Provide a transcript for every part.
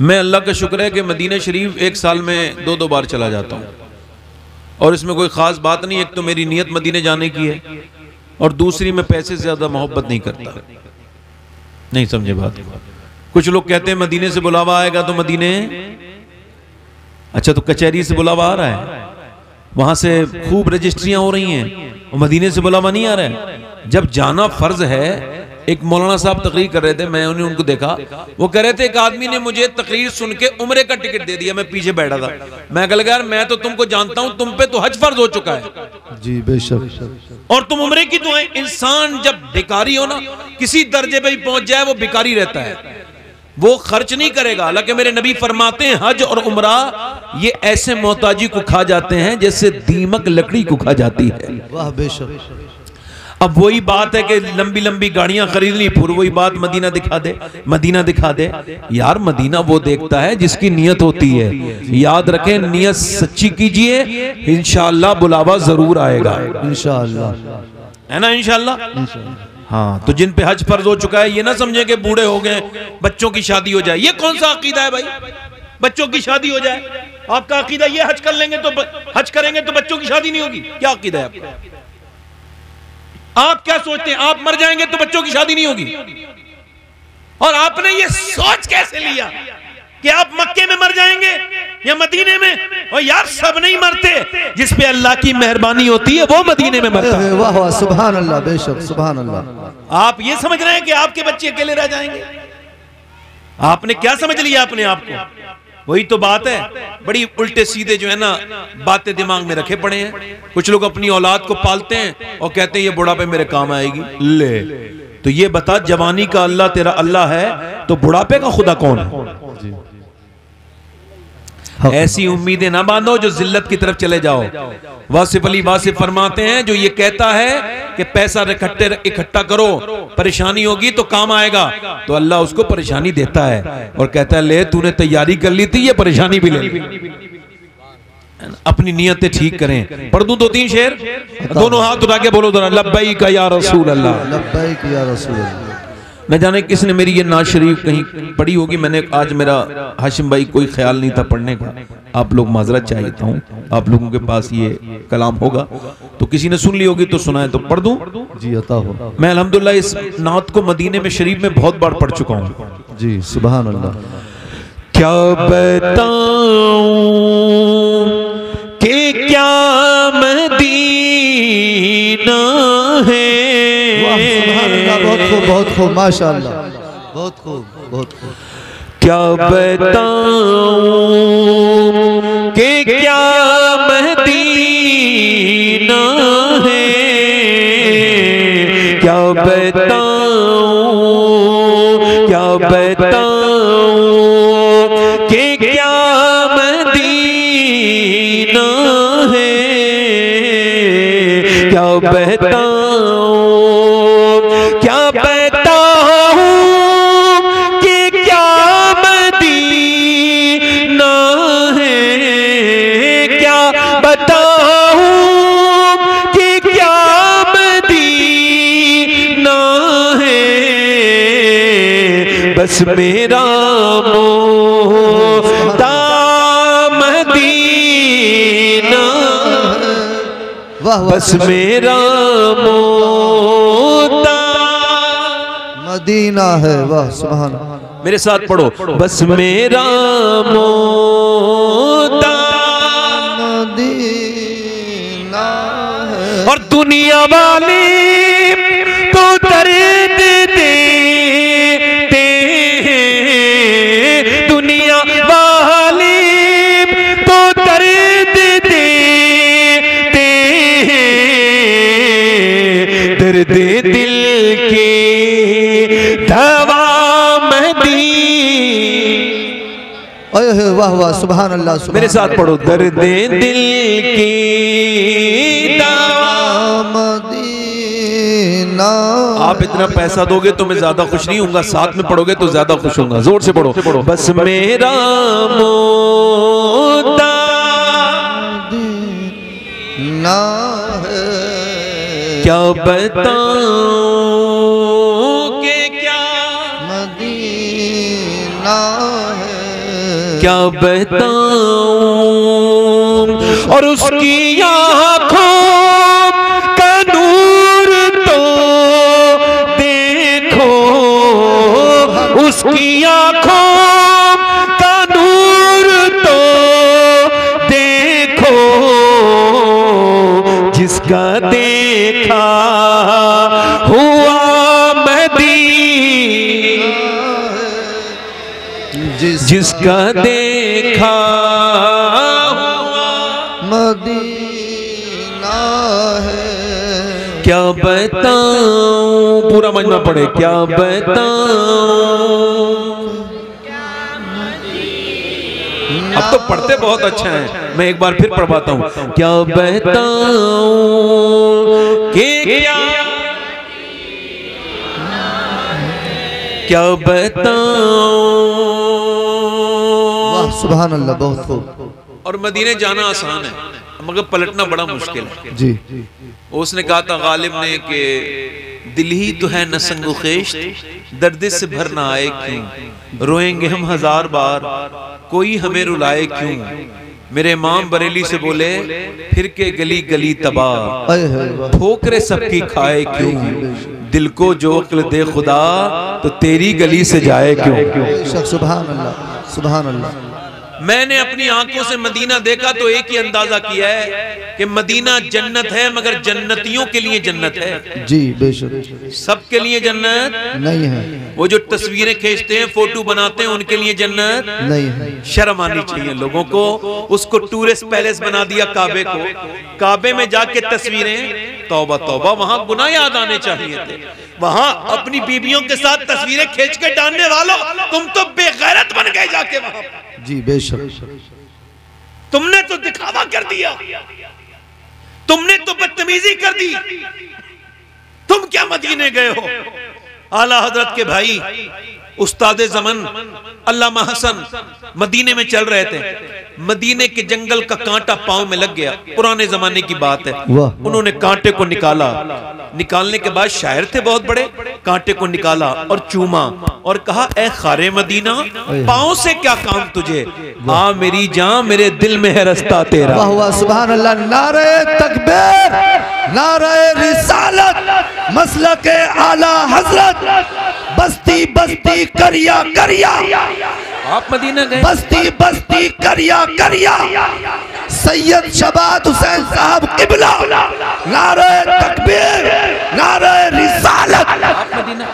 मैं अल्लाह का शुक्र है कि मदीना शरीफ एक साल में 2-2 बार चला जाता हूँ, और इसमें कोई ख़ास बात नहीं। एक तो मेरी नीयत मदीने जाने की है, और दूसरी मैं पैसे से ज़्यादा मोहब्बत नहीं करता। नहीं समझे बात? कुछ लोग कहते हैं मदीने से बुलावा आएगा तो मदीने, अच्छा तो कचहरी से बुलावा आ रहा है, वहां से खूब रजिस्ट्रियां हो रही हैं, और मदीने से बुलावा नहीं आ रहा है। जब जाना फर्ज है, एक मौलाना साहब तकरीर कर रहे थे, मैं उनको देखा, वो कह रहे थे एक आदमी ने मुझे तकरीर सुन के उम्रे का टिकट दे दिया, मैं पीछे बैठा था। मैं कह लगा यार मैं तो तुमको जानता हूं, तुम पे तो हज फर्ज हो चुका है। जी बेशक, और तुम उम्रे की दुआएं। इंसान जब भिखारी हो ना, किसी दर्जे पे भी पहुंच जाए वो भिखारी रहता है, वो खर्च नहीं करेगा। हालांकि मेरे नबी फरमाते हैं हज और उम्रा ये ऐसे मोहताजी को खा जाते हैं जैसे दीमक लकड़ी को खा जाती है। वाह बेशक। अब वही बात है कि लंबी लंबी गाड़ियां खरीदनी, फिर वही बात मदीना दिखा दे, मदीना दिखा दे। यार मदीना वो देखता है जिसकी नियत होती है। याद रखें, नियत सच्ची कीजिए, इंशाअल्लाह बुलावा जरूर आएगा। इंशाअल्लाह, है ना? इंशाअल्लाह। हाँ, तो जिन पे हज फर्ज हो चुका है, ये ना समझे कि बूढ़े हो गए बच्चों की शादी हो जाए। ये कौन सा अकीदा है भाई, बच्चों की शादी हो जाए? आपका अकीदा ये हज कर लेंगे तो हज करेंगे तो बच्चों की शादी नहीं होगी? क्या अकीदा है आपका? आप क्या सोचते हैं आप मर जाएंगे तो बच्चों की शादी नहीं होगी? और आपने ये सोच कैसे लिया कि आप मक्के में मर जाएंगे या मदीने में? और यार सब नहीं मरते, जिस पे अल्लाह की मेहरबानी होती है वो मदीने में मरता है। वाह वाह, सुभान अल्लाह, बेशक सुभान अल्लाह। आप ये समझ रहे हैं कि आपके बच्चे अकेले रह जाएंगे? आपने क्या समझ लिया अपने आप को? वही तो बात है, बड़ी उल्टे सीधे जो है ना बातें दिमाग में रखे पड़े हैं। कुछ लोग अपनी औलाद को पालते हैं और कहते हैं ये बुढ़ापे मेरे काम आएगी। ले तो ये बता, जवानी का अल्लाह तेरा अल्लाह है तो बुढ़ापे का खुदा कौन है? ऐसी उम्मीदें ना बांधो जो जिल्लत की तरफ चले जाओ। वासिफ अली वासिफ फरमाते हैं, जो ये कहता है कि पैसा इकट्ठा करो, परेशानी होगी तो काम आएगा, तो अल्लाह उसको परेशानी देता है और कहता है ले तूने तैयारी कर ली थी, ये परेशानी भी ले ली। अपनी नियतें ठीक करें। पढ़ दूं 2-3 शेर? दोनों हाथ उठा के बोलो जरा, लब्बैक या रसूल अल्लाह, लब्बैक या रसूल अल्लाह। न जाने किसने मेरी ये नाज शरीफ कहीं पढ़ी होगी, मैंने आज मेरा हाशिम भाई कोई ख्याल नहीं था पढ़ने का। आप लोग माजरत चाहता हूँ, आप लोगों के पास ये कलाम होगा तो किसी ने सुन ली होगी तो सुना है तो पढ़ दूं? जी अता हो। मैं अल्हम्दुलिल्लाह इस नात को मदीने में शरीफ में बहुत बार पढ़ चुका हूँ। जी सुभान अल्लाह। क्या बताऊं कि क्या मदीना है। बहुत खूब, बहुत खूब, माशाअल्लाह, बहुत खूब, बहुत खूब। क्या बताऊं कि क्या मदीना है, क्या बताऊं, क्या बताऊं कि क्या मदीना है, क्या बताऊं, क्या बताऊं कि क्या मदीना है, क्या बताऊं कि क्या मदीना है। बस मेरा मोहता मदीना, बस मेरा मोहता मदीना है। वाह सुभान। मेरे साथ पढ़ो, बस मेरा मोहता मदीना है। और दुनिया वाले तो दर्द देते हैं, दुनिया वाले तो दर्द देते हैं, दर्द दिल के दवा मदीना। वाह वाह सुभान अल्लाह। मेरे साथ पढ़ो, दर्द दिल की दवा मदीना। आप इतना पैसा दोगे तो मैं ज्यादा खुश नहीं होऊंगा, साथ में पढ़ोगे तो ज्यादा खुश होऊंगा। जोर से पढ़ो, बस मेरा मोहता मदीना है, क्या बताऊं कि क्या मदीना है। क्या बताऊं, और उसकी आँखों का नूर तो देखो, उसकी आँखों का नूर तो देखो, जिसका देखा हुआ जिसका देखा हुआ मदीना है। क्या बताऊं, पूरा मजमा पढ़े, क्या बताऊं। अब तो पढ़ते बहुत अच्छा है, मैं एक बार फिर पढ़वाता हूं। क्या बताऊं कि क्या बताऊं। सुभान अल्लाह, बहुत खूब। और मदीने जाना आसान है मगर पलटना बड़ा मुश्किल है। जी, उसने कहा था गालिब ने कि दिल ही तो है न संगोखेश, दर्द से भर ना आए क्यों, रोएंगे हम 1000 बार, कोई हमें रुलाए क्यों। मेरे इमाम बरेली से बोले, फिर के गली गली तबाह, ठोकरे सबकी खाए क्यों, दिल को जो अक्ल दे खुदा तो तेरी गली से जाए क्यों। सुभान अल्लाह, सुभान अल्लाह। मैंने अपनी आंखों से मदीना देखा तो एक ही अंदाजा किया है कि मदीना जन्नत है, मगर जन्नतियों के लिए जन्नत है। जी बेशक, सबके लिए जन्नत नहीं है। वो जो तस्वीरें खींचते हैं, फोटो बनाते हैं, उनके लिए जन्नत नहीं है। शर्म आनी चाहिए लोगों को। उसको टूरिस्ट पैलेस बना दिया काबे को, काबे में जाके तस्वीरें, तौबा तौबा, वहां गुनाह याद आने चाहिए थे। वहां अपनी बीबियों के साथ तस्वीरें खींच के डालने वालों, तुम तो बेगैरत बन गए जाके वहां। जी बेशक, तुमने तो दिखावा कर दिया, तुमने तो बदतमीजी कर दी। तुम क्या मदीने गए हो। आला हजरत के भाई उस्ताद ज़मन अल्लामा हसन मदीने में चल रहे थे। मदीने के जंगल का कांटा पांव में लग गया, पुराने जमाने की बात है। उन्होंने कांटे को निकाला, निकालने के बाद शायर थे बहुत बड़े, कांटे को निकाला और चूमा और कहा, ए खारे मदीना, पांव से क्या काम तुझे, आ मेरी जान, मेरे दिल में है रास्ता तेरा। वाह वाह, सुभान अल्लाह। नारे तकबीर, नारे रिसालत, मसलके आला हजरत, बस्ती बस्ती करिया करिया। आप मदीना गए? बस्ती बस्ती करिया करिया, सैयद शबात हुसैन साहब किबला। नारे तकबीर, नारे रिसालत। आप मदीना,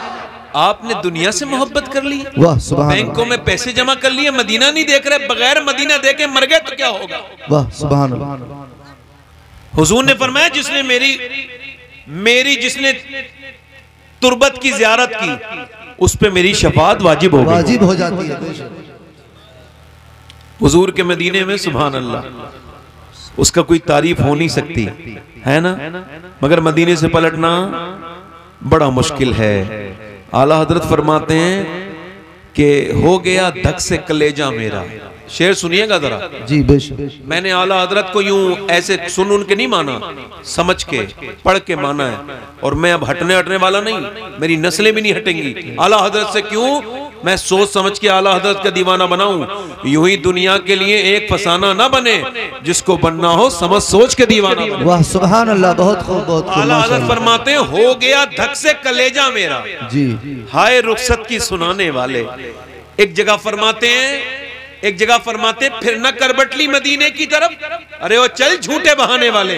आपने दुनिया से मोहब्बत कर ली। वाह सुभान, बैंकों में पैसे जमा कर लिए, मदीना नहीं देख रहे। बगैर मदीना देखे मर गए तो क्या होगा। वाह सुभान अल्लाह। हुजूर ने फरमाया, जिसने मेरी जिसने तुरबत की ज़ियारत की, उस पे मेरी शफाअत वाजिब हो जाती है। हुजूर के मदीने में सुभान अल्लाह, उसका कोई तारीफ हो नहीं सकती है ना। मगर मदीने से पलटना बड़ा मुश्किल है। आला हजरत फरमाते हैं कि हो गया धक से कलेजा मेरा। शेर सुनिएगा जरा जी बेशक। मैंने आला हजरत को यूं ऐसे सुन उनके नहीं माना, समझ के पढ़ के माना है। और मैं अब हटने वाला नहीं, मेरी नस्लें भी नहीं हटेंगी आला हजरत से। क्यों? मैं सोच समझ के आला हजरत का दीवाना बनाऊं। यूं ही दुनिया के लिए एक फसाना ना बने, जिसको बनना हो समझ सोच के दीवाना बने। वाह सुभान अल्लाह, बहुत खूब बहुत खूब। आला हजरत फरमाते हैं, हो गया धक से कलेजा मेरा। जी, हाय रुखसत की सुनाने वाले। एक जगह फरमाते फिर न करबटली मदीने की तरफ। अरे वो चल झूठे बहाने वाले।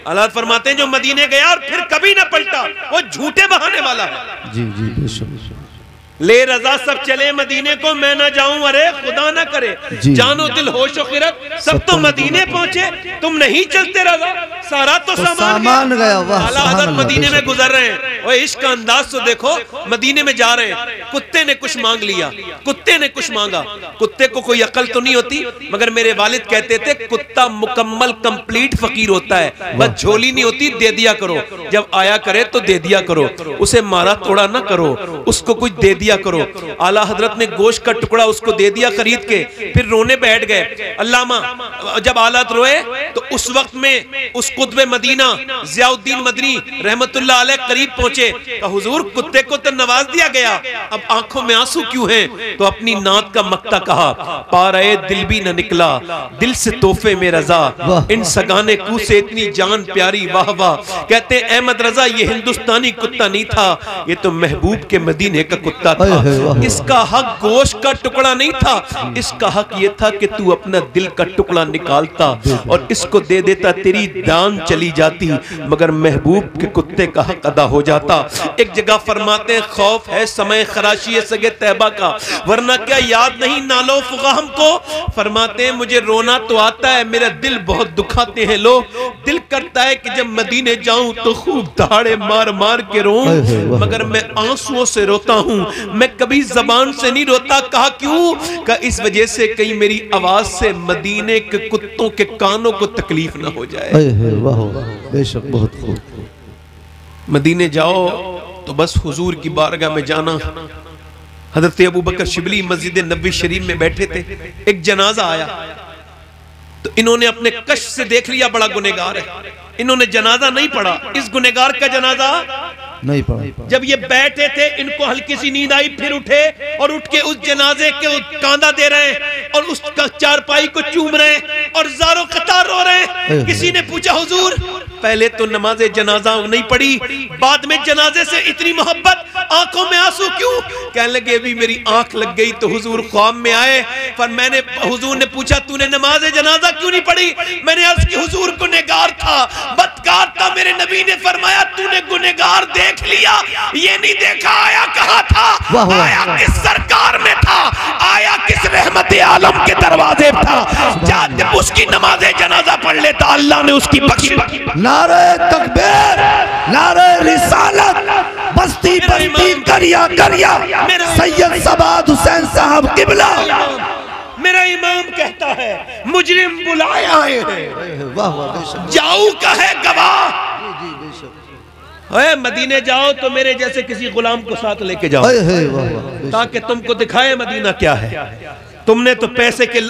अल्लाह फरमाते हैं, जो मदीने गया और फिर कभी न पलटा, वो झूठे बहाने वाला है। जी जी बेशक। ले रजा सब चले मदीने को, मैं ना जाऊं, अरे खुदा ना करे। जानो दिल होश और खिरत, सब तो मदीने पहुंचे, तुम नहीं चलते रजा, सारा तो सामान गया। आला हज़रत मदीने में गुजर रहे हैं, और इश्क का अंदाज तो देखो। मदीने में जा रहे हैं, कुत्ते ने कुछ मांग लिया, कुत्ते ने कुछ मांगा। कुत्ते को कोई अकल तो नहीं होती, मगर मेरे वालिद कहते थे, कुत्ता मुकम्मल कंप्लीट फकीर होता है, बस झोली नहीं होती, दे दिया करो। जब आया करे तो दे दिया करो, उसे मारा तोड़ा ना करो, उसको कुछ दे दिया करो। आला हजरत ने गोश्त का टुकड़ा उसको दे दिया खरीद के, फिर रोने बैठ गए। अल्लामा जब आलत रोए तो उस वक्त में उसको कुतुब मदीना ज़ियाउद्दीन मदनी रहमतुल्लाह अलैह करीब पहुंचे, कहा हुजूर कुत्ते को तो नवाज दिया गया, अब आंखों में आंसू क्यों हैं? तो अपनी नात का मक्ता कहा, पा रहे दिल भी न निकला दिल से तोहफे में रजा, इन सगाने कू से इतनी जान प्यारी वाह वाह। कहते हैं अहमद रजा ये हिंदुस्तानी कुत्ता नहीं था, ये तो महबूब के मदीने का कुत्ता था। इसका हक गोश्त का टुकड़ा नहीं था, इसका हक ये था कि तू अपना दिल का टुकड़ा निकालता और इसको दे देता, तेरी जान चली जाती मगर महबूब के कुत्ते का हक अदा हो जाता। एक जगह फरमाते हैं खौफ है समय खराशी सगे तैबा का, वरना क्या याद नहीं नालो फुगा हमको। फरमाते हैं मुझे रोना तो आता है, मेरा दिल बहुत दुखाते हैं लोग, दिल करता है कि जब मदीने जाऊं तो खूब दहाड़े मार मार के रोऊं, मगर मैं आंसुओं से रोता हूं, मैं कभी जबान से नहीं रोता। कहा क्यों? का इस वजह से कहीं मेरी आवाज से मदीने के कुत्तों के कानों को तकलीफ ना हो जाए। बेशक बहुत खूब। मदीने जाओ तो बस हुजूर की बारगाह में जाना। हजरत अबू बकर शिबली मस्जिद नबी शरीफ में बैठे थे, एक जनाजा आया तो इन्होंने अपने कष्ट से देख लिया बड़ा गुनहगार है, इन्होंने जनाजा नहीं पढ़ा, इस गुनहगार का जनाजा नहीं पढ़ा। जब ये बैठे थे इनको हल्की सी नींद आई, फिर उठे और उठ के उस जनाजे के कांधा दे रहे हैं और उस चारपाई को चूम रहे हैं और ज़ारो कतार रो रहे हैं। किसी ने पूछा हुजूर पहले तो नमाजे जनाजा नहीं पढ़ी, बाद में जनाजे से इतनी मोहब्बत, आंखों में आंसू क्यों? कहने लगे भी मेरी आंख लग गई तो हुजूर ख्वाब में आए, पर मैंने हुजूर ने पूछा तूने नमाजे जनाजा क्यों नहीं पढ़ी? मैंने अर्ज की हुजूर गुनहगार था, बदकार था, मेरे नबी ने फरमाया तूने गुनहगार देख लिया, ये नहीं देखा आया कहाँ था, आया किस सरकार में था, आया किस रहमत आलम के दरवाजे था। जब उसकी नमाजे जनाजा पढ़ लेता अल्लाह ने उसकी बख्शी। नारे तकबीर, नारे रिसालत, बस्ती बस्ती करिया करिया, सैयद सबाद हुसैन साहब किबला। मेरा इमाम कहता है मुजरिम बुलाए आए हैं, वाह वाह, जाऊ का है गवाह। मदीने जाओ तो मेरे जैसे किसी गुलाम को साथ लेके जाओ ताकि तुमको दिखाए मदीना क्या है। तुमने तो पैसे के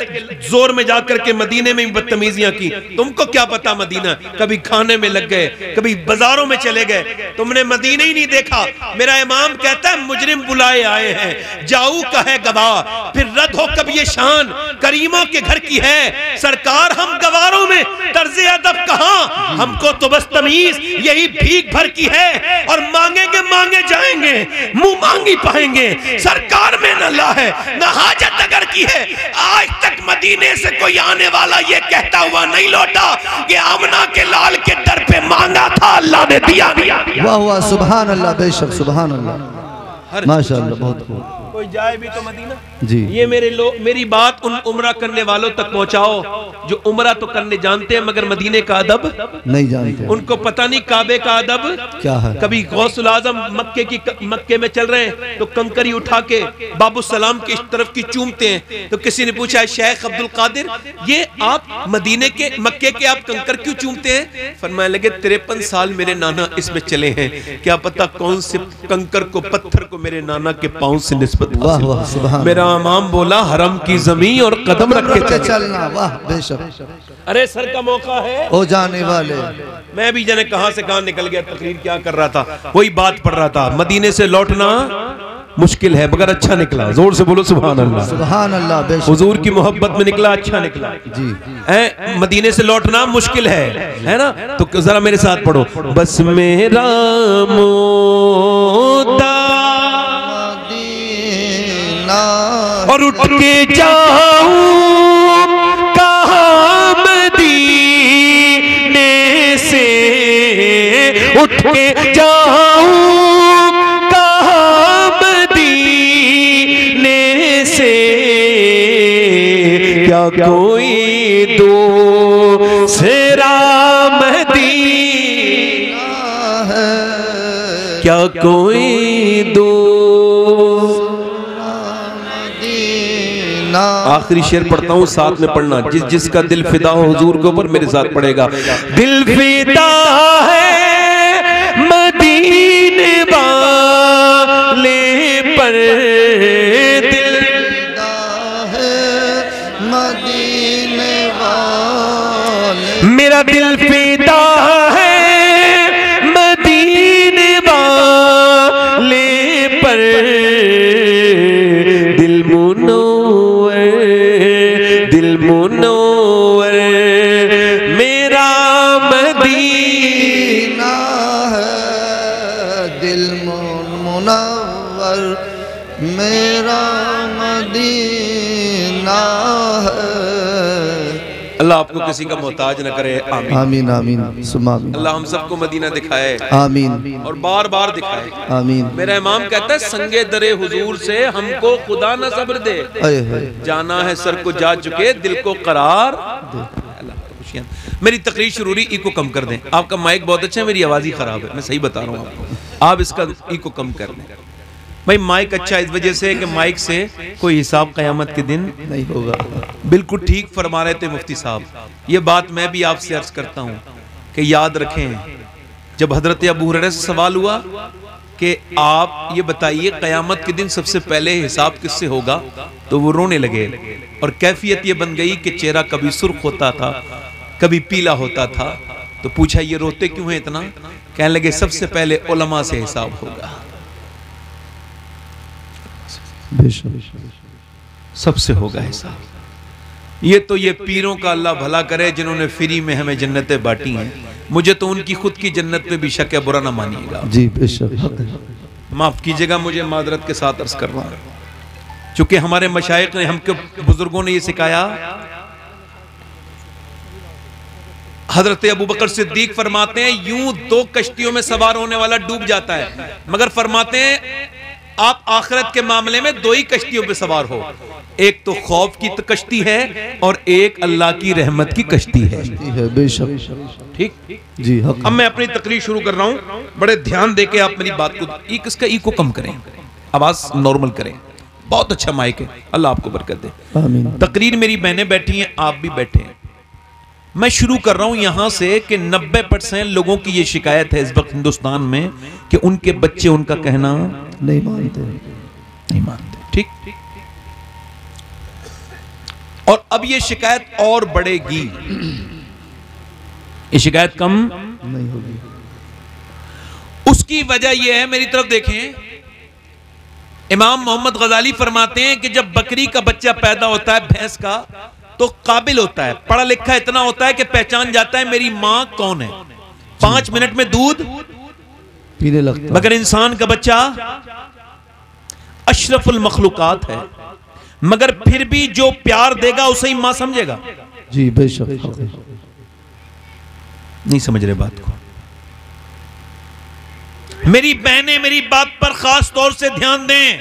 जोर में जाकर के मदीने में बदतमीजियां की, तुमको क्या पता मदीना, कभी खाने में लग गए, कभी बाजारों में चले गए, तुमने मदीना ही नहीं देखा। मेरा इमाम कहता है मुजरिम बुलाए आए हैं, जाऊ का है गवाह, फिर रद्द हो कब ये शान करीमों के घर की है सरकार, हम गवारों में तर्ज़े अदब कहां, हमको तो बस तमीज यही भीख भर की है और मांगेंगे मांगे जाएंगे, मुंह मांगी पाएंगे, सरकार में न ला है न हाजत अगर की है। आज तक मदीने से कोई आने वाला ये कहता हुआ नहीं लौटा कि आमना के लाल के दर पे मांगा था अल्लाह ने दिया नहीं। वाह वाह सुभान अल्लाह, बेशक सुभान अल्लाह, माशाअल्लाह बहुत खूब। कोई जाए भी तो मदीना जी। ये मेरी बात उन उम्रा करने वालों तक पहुंचाओ जो उम्रा तो करने जानते हैं मगर मदीने का अदब नहीं जानते, उनको पता नहीं काबे का अदब क्या है। कभी गौसुल आजम मक्के में चल रहे हैं तो कंकरी उठा के बाबू सलाम की तरफ की चूमते हैं, तो किसी ने पूछा शेख अब्दुल कादिर ये आप मदीने के मक्के के आप कंकर क्यों चूमते हैं? फरमाने लगे 53 साल मेरे नाना इसमें चले हैं, क्या पता कौन से कंकर को पत्थर को मेरे नाना के पांव से निस्बत। वाह वाह सुभान। मेरा इमाम बोला हरम की जमीन और कदम रख के चलना, वाह बेशक। अरे सर का मौका है हो जाने वाले। मैं भी जाने कहां से कहां निकल गया, तकरीर क्या कर रहा था, वही बात पढ़ रहा था। मदीने से लौटना मुश्किल है मगर अच्छा निकला, जोर से बोलो सुभान अल्लाह। सुभान अल्लाह, बेशक हुजूर की मोहब्बत में निकला, अच्छा निकला जी। मदीने से लौटना मुश्किल है ना, तो जरा मेरे साथ पढ़ो, बस मेरा मोदा और उठ के जाऊं कहाँ मदीने से, उठ के जाऊं कहाँ मदीने से, क्या कोई दूसरा मदीना है, क्या कोई आखिरी शेर पढ़ता हूँ साथ में पढ़ना, जिसका दिल फिदा हो हुजूर के ऊपर मेरे साथ पढ़ेगा। दिल फिदा है मदीने वाले पर, दिल फिदा है मदीने वाले, मेरा दिल फिदा अल्लाह आपको किसी का मोहताज न करे, आमीन आमीन आमीन सुमा आमीन। अल्लाह हम सबको मदीना दिखाए, आमीन और बार बार दिखाए। आमीन। मेरा इमाम कहता है संगे दरे हुजूर से हमको खुदा न सब्र दे, जाना है सर को जा चुके दिल को करार दे। मेरी तकरीर शुरू हुई, इको कम कर दें। आपका माइक बहुत अच्छा है, मेरी आवाज़ ही खराब है, मैं सही बता रहा हूँ आपको। आप इसका इको कम कर दें भाई। माइक अच्छा इस वजह से कि माइक से कोई हिसाब क़यामत के दिन नहीं होगा। बिल्कुल ठीक फरमा रहे थे मुफ्ती साहब। ये बात मैं भी आपसे अर्ज करता हूँ कि याद रखें, जब हजरत अबू हुरैरा से सवाल हुआ कि आप ये बताइए क़यामत के दिन सबसे पहले हिसाब किससे होगा, तो वो रोने लगे और कैफियत ये बन गई कि चेहरा कभी सुर्ख होता था, कभी पीला होता था। तो पूछा ये रोते क्यों हैं इतना? कहने लगे सबसे पहले उलमा से हिसाब होगा, सबसे होगा हिसाब। ये तो ये पीरों का अल्लाह भला करे जिन्होंने फ्री में हमें जन्नतें बांटी हैं। मुझे तो उनकी खुद की जन्नत पे भी शक है, बुरा ना मानिएगा जी, बेशक माफ कीजिएगा, मुझे मादरत के साथ अर्ज कर रहा हूं। चूंकि हमारे मशाइख ने, हमके बुजुर्गों ने ये सिखाया। हजरत अबू बकर सिद्दीक फरमाते हैं यूं दो कश्तियों में सवार होने वाला डूब जाता है, मगर फरमाते हैं आप आखिरत के मामले में दो ही कश्तियों पे सवार हो, एक तो खौफ की कश्ती है और एक अल्लाह की रहमत की कश्ती है। बेशक ठीक जी। अब मैं अपनी तकरीर शुरू कर रहा हूं, बड़े ध्यान देके आप मेरी बात को, इसका इको कम करें, आवाज नॉर्मल करें। बहुत अच्छा माइक है, अल्लाह आपको बरकत दे। आमीन। तकरीर मेरी बहनें बैठी हैं, आप भी बैठे हैं। मैं शुरू कर रहा हूं यहां से कि 90% लोगों की ये शिकायत है इस वक्त हिंदुस्तान में कि उनके बच्चे उनका कहना नहीं मानते। ठीक। और अब ये शिकायत और बढ़ेगी, ये शिकायत कम नहीं होगी। उसकी वजह यह है, मेरी तरफ देखें, इमाम मोहम्मद गजाली फरमाते हैं कि जब बकरी का बच्चा पैदा होता है, भैंस का, तो काबिल होता है, पढ़ा लिखा इतना होता है कि पहचान जाता है मेरी मां कौन है, 5 मिनट में दूध पीने लगता है। मगर इंसान का बच्चा अशरफुल मखलूकात है, मगर फिर भी जो प्यार देगा उसे ही मां समझेगा। जी बेशक। नहीं समझ रहे बात को? मेरी बहनें मेरी बात पर खास तौर से ध्यान दें।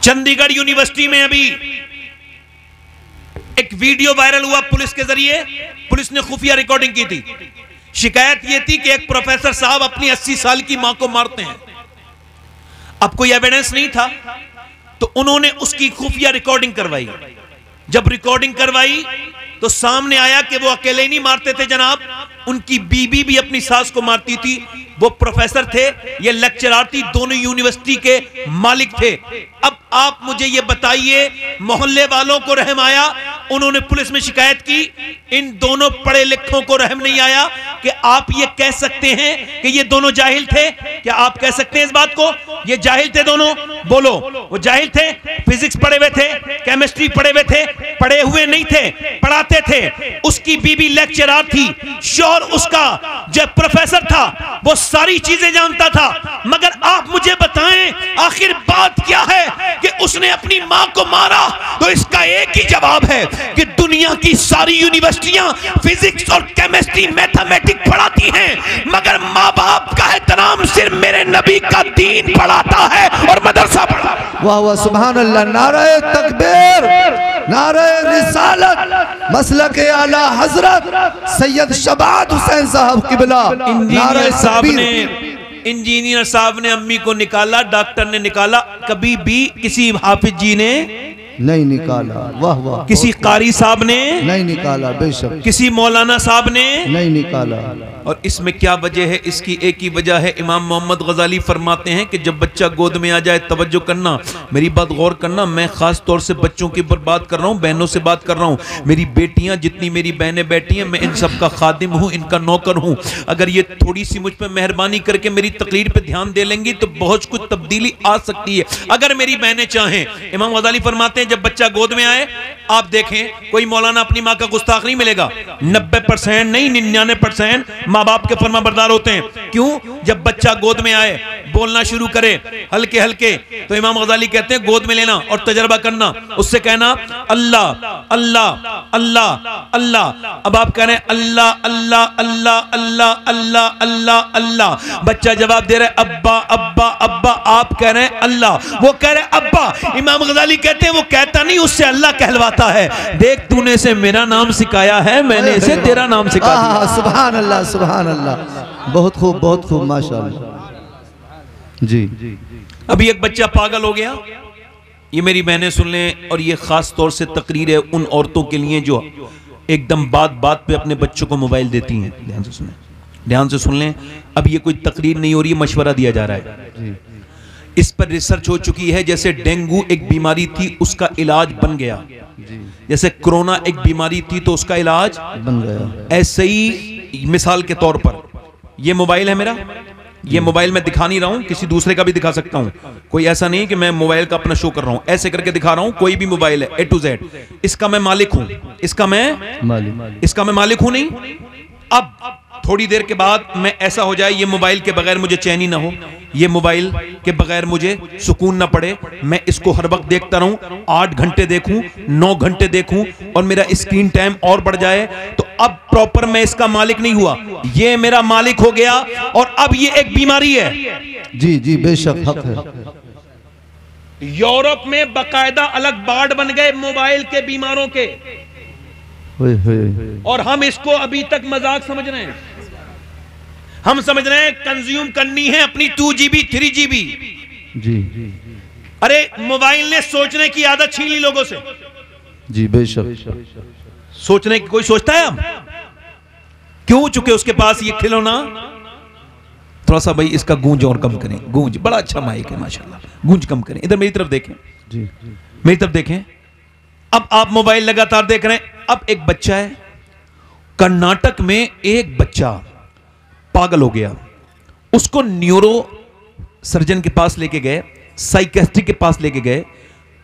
चंडीगढ़ यूनिवर्सिटी में अभी एक वीडियो वायरल हुआ पुलिस के जरिए, पुलिस ने खुफिया रिकॉर्डिंग की थी। शिकायत यह थी कि एक प्रोफेसर साहब अपनी 80 साल की मां को मारते हैं। अब कोई एविडेंस नहीं था तो उन्होंने उसकी खुफिया रिकॉर्डिंग करवाई। जब रिकॉर्डिंग करवाई तो सामने आया कि वो अकेले नहीं मारते थे जनाब, उनकी बीबी भी अपनी सास को मारती थी। वो प्रोफेसर थे, ये लेक्चरर थी, दोनों यूनिवर्सिटी के मालिक थे। अब आप मुझे ये बताइए, मोहल्ले वालों को रहम आया? उन्होंने पुलिस में शिकायत की, इन दोनों पढ़े लिखों को रहम नहीं आया कि आप ये कह सकते हैं कि ये दोनों जाहिल थे? क्या आप कह सकते हैं इस बात को? ये जाहिल थे दोनों? बोलो। वो जाहिल थे, फिजिक्स पढ़े हुए थे, केमिस्ट्री पढ़े हुए थे, पढ़े हुए नहीं थे, पढ़ाते थे। उसकी बीबी लेक्चरर थी, शोर उसका जो प्रोफेसर था वो सारी चीजें जानता था। मगर आप मुझे बताएं आखिर बात क्या है कि उसने अपनी मां को मारा? तो इसका एक ही जवाब है कि दुनिया की सारी यूनिवर्सिटियां फिजिक्स और केमिस्ट्री मैथमेटिक्स पढ़ाती हैं, मगर माँ बाप का एहतराम सिर्फ मेरे नबी का दीन पढ़ाता है और मदरसा पढ़ाता है। वाह वाह सुभान अल्लाह। नारे तकबीर, नारे रिसालत, मसलक आला हजरत सैयद शबाद हुसैन साहब किबला। इंजीनियर साहब ने अम्मी को निकाला, डॉक्टर ने निकाला, कभी भी किसी हाफिज जी ने नहीं निकाला। वाह वाह। किसी कारी साहब ने नहीं निकाला, बेशक। किसी मौलाना साहब ने नहीं निकाला। और इसमें क्या वजह है? इसकी एक ही वजह है। इमाम मोहम्मद गजाली फरमाते हैं कि जब बच्चा गोद में आ जाए तवज्जो करना, मेरी बात गौर करना, मैं खास तौर से बच्चों की बात कर रहा हूँ, बहनों से बात कर रहा हूँ। मेरी बेटियां, जितनी मेरी बहनें बैठी हैं, मैं इन सब का खादिम हूँ, इनका नौकर हूँ। अगर ये थोड़ी सी मुझ पर मेहरबानी करके मेरी तकरीर पे ध्यान दे लेंगी तो बहुत कुछ तब्दीली आ सकती है। अगर मेरी बहनें चाहें, इमाम गजाली फरमाते हैं हैं जब बच्चा गोद में आए, आप देखें कोई मौलाना अपनी माँ का गुस्ताख नहीं मिलेगा। 90% नहीं 99% माँ बाप के फर्माबरदार होते हैं। क्यों? जब बच्चा गोद में आए, बोलना शुरू करे हल्के हल्के, तो इमाम गजाली कहते हैं गोद में लेना और तजर्बा करना, उससे कहना अल्लाह अल्लाह अल्लाह अल्लाह। अब आप कह रहे हैं अल्लाह अल्लाह अल्लाह अल्लाह अल्लाह अल्लाह अल्लाह, बच्चा जवाब दे रहा है अब्बा अब्बा अब्बा, आप कह रहे हैं अल्लाह, वो कह रहे हैं अब्बा। इमाम गजाली कहते हैं वो कहता नहीं, उससे अल्लाह कहलवाता है। देख तूने से मेरा नाम सिखाया है, मैंने इसे तेरा नाम सिखा दिया। सुभान अल्लाह सुभान अल्लाह, बहुत खूब माशाअल्लाह जी। अभी एक बच्चा पागल हो गया, ये मेरी बहनें सुन लें, और ये खास तौर से तकरीर है उन औरतों के लिए जो एकदम बात बात पे अपने बच्चों को मोबाइल देती हैं। ध्यान से सुनें, ध्यान से सुन लें। अब ये कोई तकरीर नहीं हो रही है, मशवरा दिया जा रहा है। इस पर रिसर्च हो चुकी है। जैसे डेंगू एक बीमारी थी, उसका इलाज बन गया, जैसे कोरोना एक बीमारी थी तो उसका इलाज बन गया, ऐसे ही मिसाल के तौर पर ये मोबाइल है मेरा, ये मोबाइल मैं दिखा नहीं रहा हूं, किसी दूसरे का भी दिखा सकता हूं। कोई ऐसा नहीं कि मैं मोबाइल का अपना शो कर रहा हूं, ऐसे करके दिखा रहा हूं। कोई भी मोबाइल है A to Z, इसका मैं मालिक हूं, इसका मैं मालिक हूं नहीं। अब थोड़ी देर के बाद मैं ऐसा हो जाए ये मोबाइल के बगैर मुझे चैन ही ना हो, ये मोबाइल के बगैर मुझे सुकून ना पड़े, मैं इसको हर वक्त देखता रहूं, 8 घंटे देखूं, 9 घंटे देखूं, और मेरा स्क्रीन टाइम और बढ़ जाए, तो अब प्रॉपर मैं इसका मालिक नहीं हुआ, ये मेरा मालिक हो गया, और अब ये एक बीमारी है। जी जी बेशक हक है। यूरोप में बकायदा अलग वार्ड बन गए मोबाइल के बीमारों के, और हम इसको अभी तक मजाक समझ रहे हैं। हम समझ रहे हैं कंज्यूम करनी है अपनी 2GB 3GB। जी अरे मोबाइल ने सोचने की आदत छीन ली लोगों से। जी बेशक, सोचने की कोई सोचता है अब? क्यों? चुके उसके पास ये खिलौना। थोड़ा सा भाई इसका गूंज और कम करें, गूंज बड़ा अच्छा माइक है माशाल्लाह, गूंज कम करें। इधर मेरी तरफ देखें, जी मेरी तरफ देखें। अब आप मोबाइल लगातार देख रहे हैं। अब एक बच्चा है कर्नाटक में, एक बच्चा पागल हो गया, उसको न्यूरो सर्जन के पास लेके गए, साइकेट्रिक के पास लेके गए,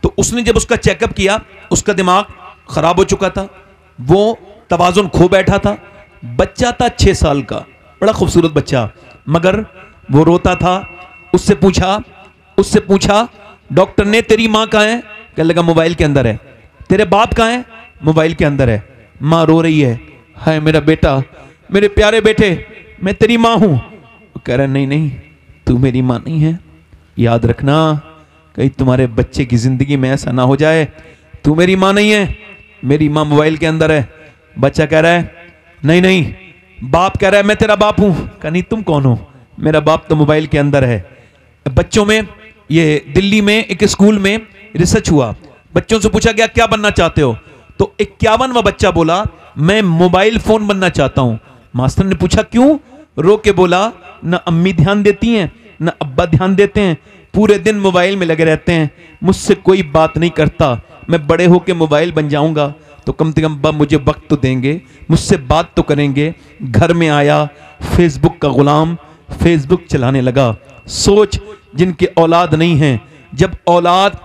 तो उसने जब उसका चेकअप किया, उसका दिमाग खराब हो चुका था, वो तवाजुन खो बैठा था। बच्चा था 6 साल का, बड़ा खूबसूरत बच्चा, मगर वो रोता था। उससे पूछा डॉक्टर ने तेरी माँ कहाँ है? कहने लगा मोबाइल के अंदर है। तेरे बाप कहाँ है? मोबाइल के अंदर है। माँ रो रही है, हाय मेरा बेटा, मेरे प्यारे बेटे, मैं तेरी माँ हूं। कह रहा नहीं नहीं, तू मेरी माँ नहीं है, याद रखना कहीं तुम्हारे बच्चे की जिंदगी में ऐसा ना हो जाए, तू मेरी माँ नहीं है, मेरी माँ मोबाइल के अंदर है। बच्चा कह रहा है नहीं नहीं। बाप कह रहा है मैं तेरा बाप हूं। कहा नहीं, तुम कौन हो? मेरा बाप तो मोबाइल के अंदर है। बच्चों में, ये दिल्ली में एक स्कूल में रिसर्च हुआ, बच्चों से पूछा गया क्या बनना चाहते हो, तो 51वां बच्चा बोला मैं मोबाइल फोन बनना चाहता हूं। मास्टर ने पूछा क्यों? रो के बोला ना अम्मी ध्यान देती हैं ना अब्बा ध्यान देते हैं, पूरे दिन मोबाइल में लगे रहते हैं, मुझसे कोई बात नहीं करता, मैं बड़े होके मोबाइल बन जाऊंगा तो कम से कम अब्बा मुझे वक्त तो देंगे, मुझसे बात तो करेंगे। घर में आया, फेसबुक का गुलाम, फेसबुक चलाने लगा। सोच जिनके औलाद नहीं है, जब औलाद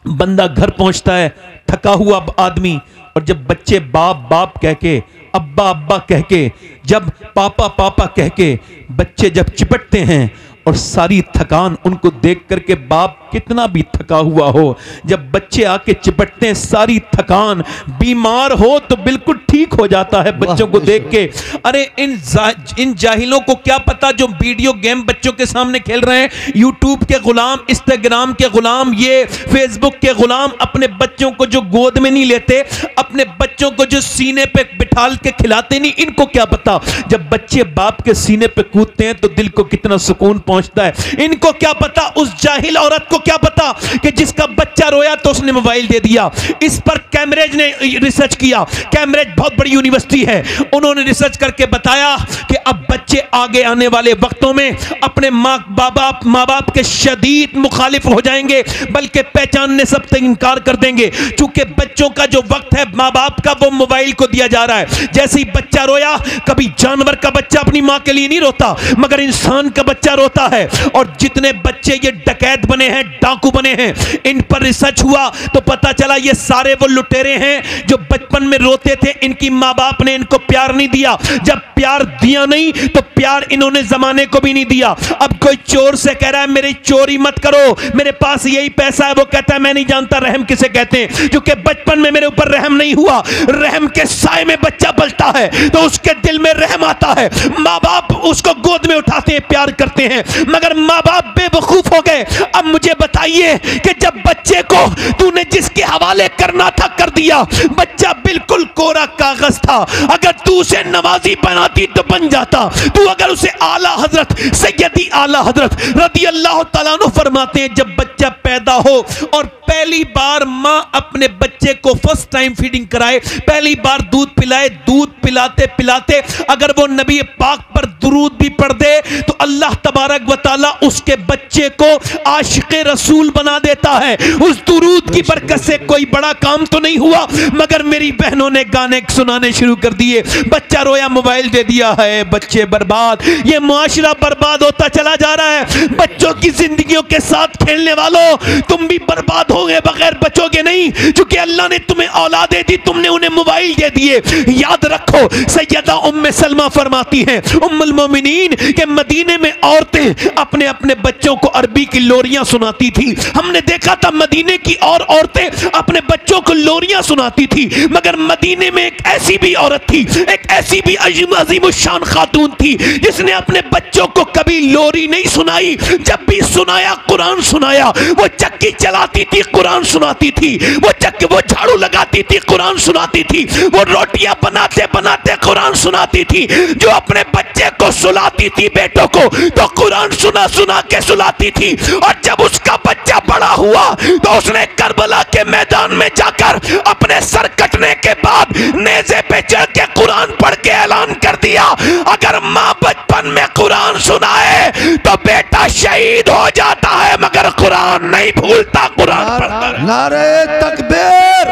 बंदा घर पहुंचता है थका हुआ आदमी, और जब बच्चे बाप बाप कह के, अब्बा अब्बा कह के, जब पापा पापा कह के बच्चे जब चिपटते हैं, और सारी थकान उनको देख करके बाप कितना भी थका हुआ हो, जब बच्चे आके चिपटते हैं सारी थकान, बीमार हो तो बिल्कुल ठीक हो जाता है बच्चों को देख के। अरे इन जाहिलों को क्या पता जो वीडियो गेम बच्चों के सामने खेल रहे हैं, यूट्यूब के गुलाम, इंस्टाग्राम के गुलाम, ये फेसबुक के गुलाम, अपने बच्चों को जो गोद में नहीं लेते, अपने बच्चों को जो सीने पे बिठाल के खिलाते नहीं, इनको क्या पता जब बच्चे बाप के सीने पे कूदते हैं तो दिल को कितना सुकून पहुंचता है। इनको क्या पता, उस जाहिल औरत को क्या पता कि जिसका बच्चा रोया तो उसने मोबाइल दे दिया। इस पर कैम्ब्रिज ने रिसर्च किया, कैम्ब्रिज बहुत बड़ी यूनिवर्सिटी है, उन्होंने रिसर्च करके बताया कि अब बच्चे आगे आने वाले वक्तों में अपने माँ बाप के शदीद मुखालिफ हो जाएंगे, बल्कि पहचानने सब तक इनकार कर देंगे, क्योंकि बच्चों का जो वक्त है माँ बाप का वो मोबाइल को दिया जा रहा है। जैसे ही बच्चा रोया, कभी जानवर का बच्चा अपनी माँ के लिए नहीं रोता, मगर इंसान का बच्चा रोता है। और जितने बच्चे ये डकैत बने हैं, डाकू बने हैं, इन पर रिसर्च हुआ तो पता चला ये सारे वो लुटेरे हैं जो बचपन में रोते थे, इनकी माँ बाप ने इनको प्यार नहीं दिया। जब प्यार दिया नहीं तो प्यार इन्होंने जमाने को भी नहीं दिया। अब कोई चोर से कह रहा है मेरी चोरी मत करो, मेरे पास यही पैसा है, वो कहता है मैं नहीं जानता रहम किसे कहते हैं, क्योंकि बचपन में मेरे ऊपर रहम नहीं हुआ। रहम के साए में बच्चा पलता है तो उसके दिल में रहम आता है। माँ बाप उसको गोद में उठाते हैं, प्यार करते हैं, मगर माँ बाप बेवकूफ हो गए। अब मुझे बताइए कि जब बच्चे को तूने जिसके हवाले करना था कर दिया, बच्चा बिल्कुल कोरा कागज था, अगर तू उसे नमाजी बनाती तो बन जाता। तू अगर उसे आला हजरत सैयदी आला हजरत रदी अल्लाह तआला अन्हु फरमाते हैं, जब बच्चा पैदा हो और पहली बार माँ अपने बच्चे को फर्स्ट टाइम फीडिंग कराए, पहली बार दूध पिलाए, दूध पिलाते पिलाते अगर वो नबी पाक पर दुरूद भी पढ़ दे तो अल्लाह तबारक व तआला उसके बच्चे को आशिक़े रसूल बना देता है। उस दुरूद की बरकत से कोई बड़ा काम तो नहीं हुआ, मगर मेरी बहनों ने गाने सुनाने शुरू कर दिए। बच्चा रोया, मोबाइल दे दिया है, बच्चे बर्बाद। ये मुआशरा बर्बाद होता चला जा रहा है। बच्चों की जिंदगियों के साथ खेलने वालों, तुम भी बर्बाद होगे, बगैर बचोगे नहीं, क्योंकि अल्लाह ने तुम्हें औलादे दी, तुमने उन्हें मोबाइल दे दिए। याद रखो, सैयदा उम्मे सलमा फरमाती हैं, उम्मुल मोमिनीन, के मदीने में औरतें अपने अपने बच्चों को अरबी की लोरियां सुनाती थी। हमने देखा था मदीने की और औरतें अपने बच्चों को लोरियां सुनाती थी, मगर मदीने में एक ऐसी भी औरत थी, एक ऐसी भी अजीमुशान खातून थी जिसने अपने बच्चों को कभी लोरी नहीं सुनाई। जब भी सुनाया कुरान सुनाया। वो चक्की चलाती थी, कुरान सुनाती थी। वो झाड़ू लगाती थी, कुरान सुनाती थी। वो रोटियां बनाते बनाते कुरान सुनाती थी। जो अपने बच्चे को सुलाती थी, बेटों को, तो कुरान सुना सुना के सुलाती थी। और जब उसका बच्चा बड़ा हुआ तो उसने करबला के मैदान में जाकर अपने सर कटने के बाद नेज़े पे चढ़ के कुरान पढ़ के ऐलान कर दिया, अगर माँ बचपन में कुरान सुनाए तो बेटा शहीद हो जाता है, मगर कुरान नहीं भूलता, कुरान पढ़ता है। नारे तकबीर,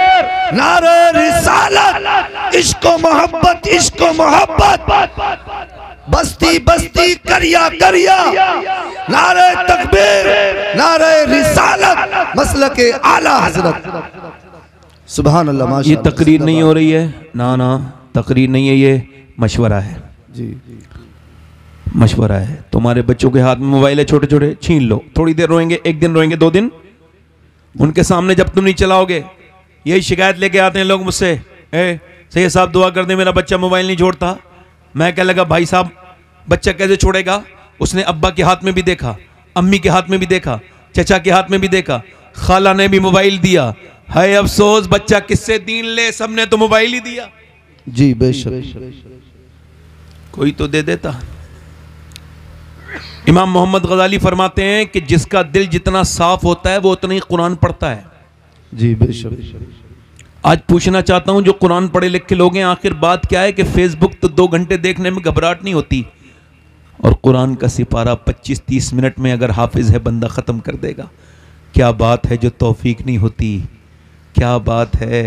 नारे रिसालत, इश्को मोहब्बत, इश्को मोहब्बत, बस्ती बस्ती करिया करिया, नारे तकबीर, नारे रिसालत, मसलके आला हजरत। सुभान अल्लाह। माशाअल्लाह। ये तकरीर नहीं हो रही है, ना ना तकरीर नहीं है, ये मशवरा है जी, मशवरा है। तुम्हारे बच्चों के हाथ में मोबाइल है, छोटे छोटे, छीन लो। थोड़ी देर रोएंगे, एक दिन रोएंगे, 2 दिन, उनके सामने जब तुम नहीं चलाओगे, यही शिकायत लेके आते हैं लोग मुझसे, सैयद साहब दुआ कर दे, मेरा बच्चा मोबाइल नहीं छोड़ता। मैं क्या लगा, भाई साहब बच्चा कैसे छोड़ेगा? उसने अब्बा के हाथ में भी देखा, अम्मी के हाथ में भी देखा, चचा के हाथ में भी देखा, खाला ने भी मोबाइल दिया। है अफसोस, बच्चा किससे दीन ले, सबने तो मोबाइल ही दिया। जी बेशक, कोई तो दे देता। इमाम मोहम्मद गजाली फरमाते हैं कि जिसका दिल जितना साफ होता है वो उतना ही कुरान पढ़ता है। जी बेशक। आज पूछना चाहता हूं, जो कुरान पढ़े लिखे लोग हैं, आखिर बात क्या है कि फेसबुक तो 2 घंटे देखने में घबराहट नहीं होती, और कुरान का सिपारा 25-30 मिनट में अगर हाफिज है बंदा ख़त्म कर देगा। क्या बात है जो तौफीक नहीं होती, क्या बात है।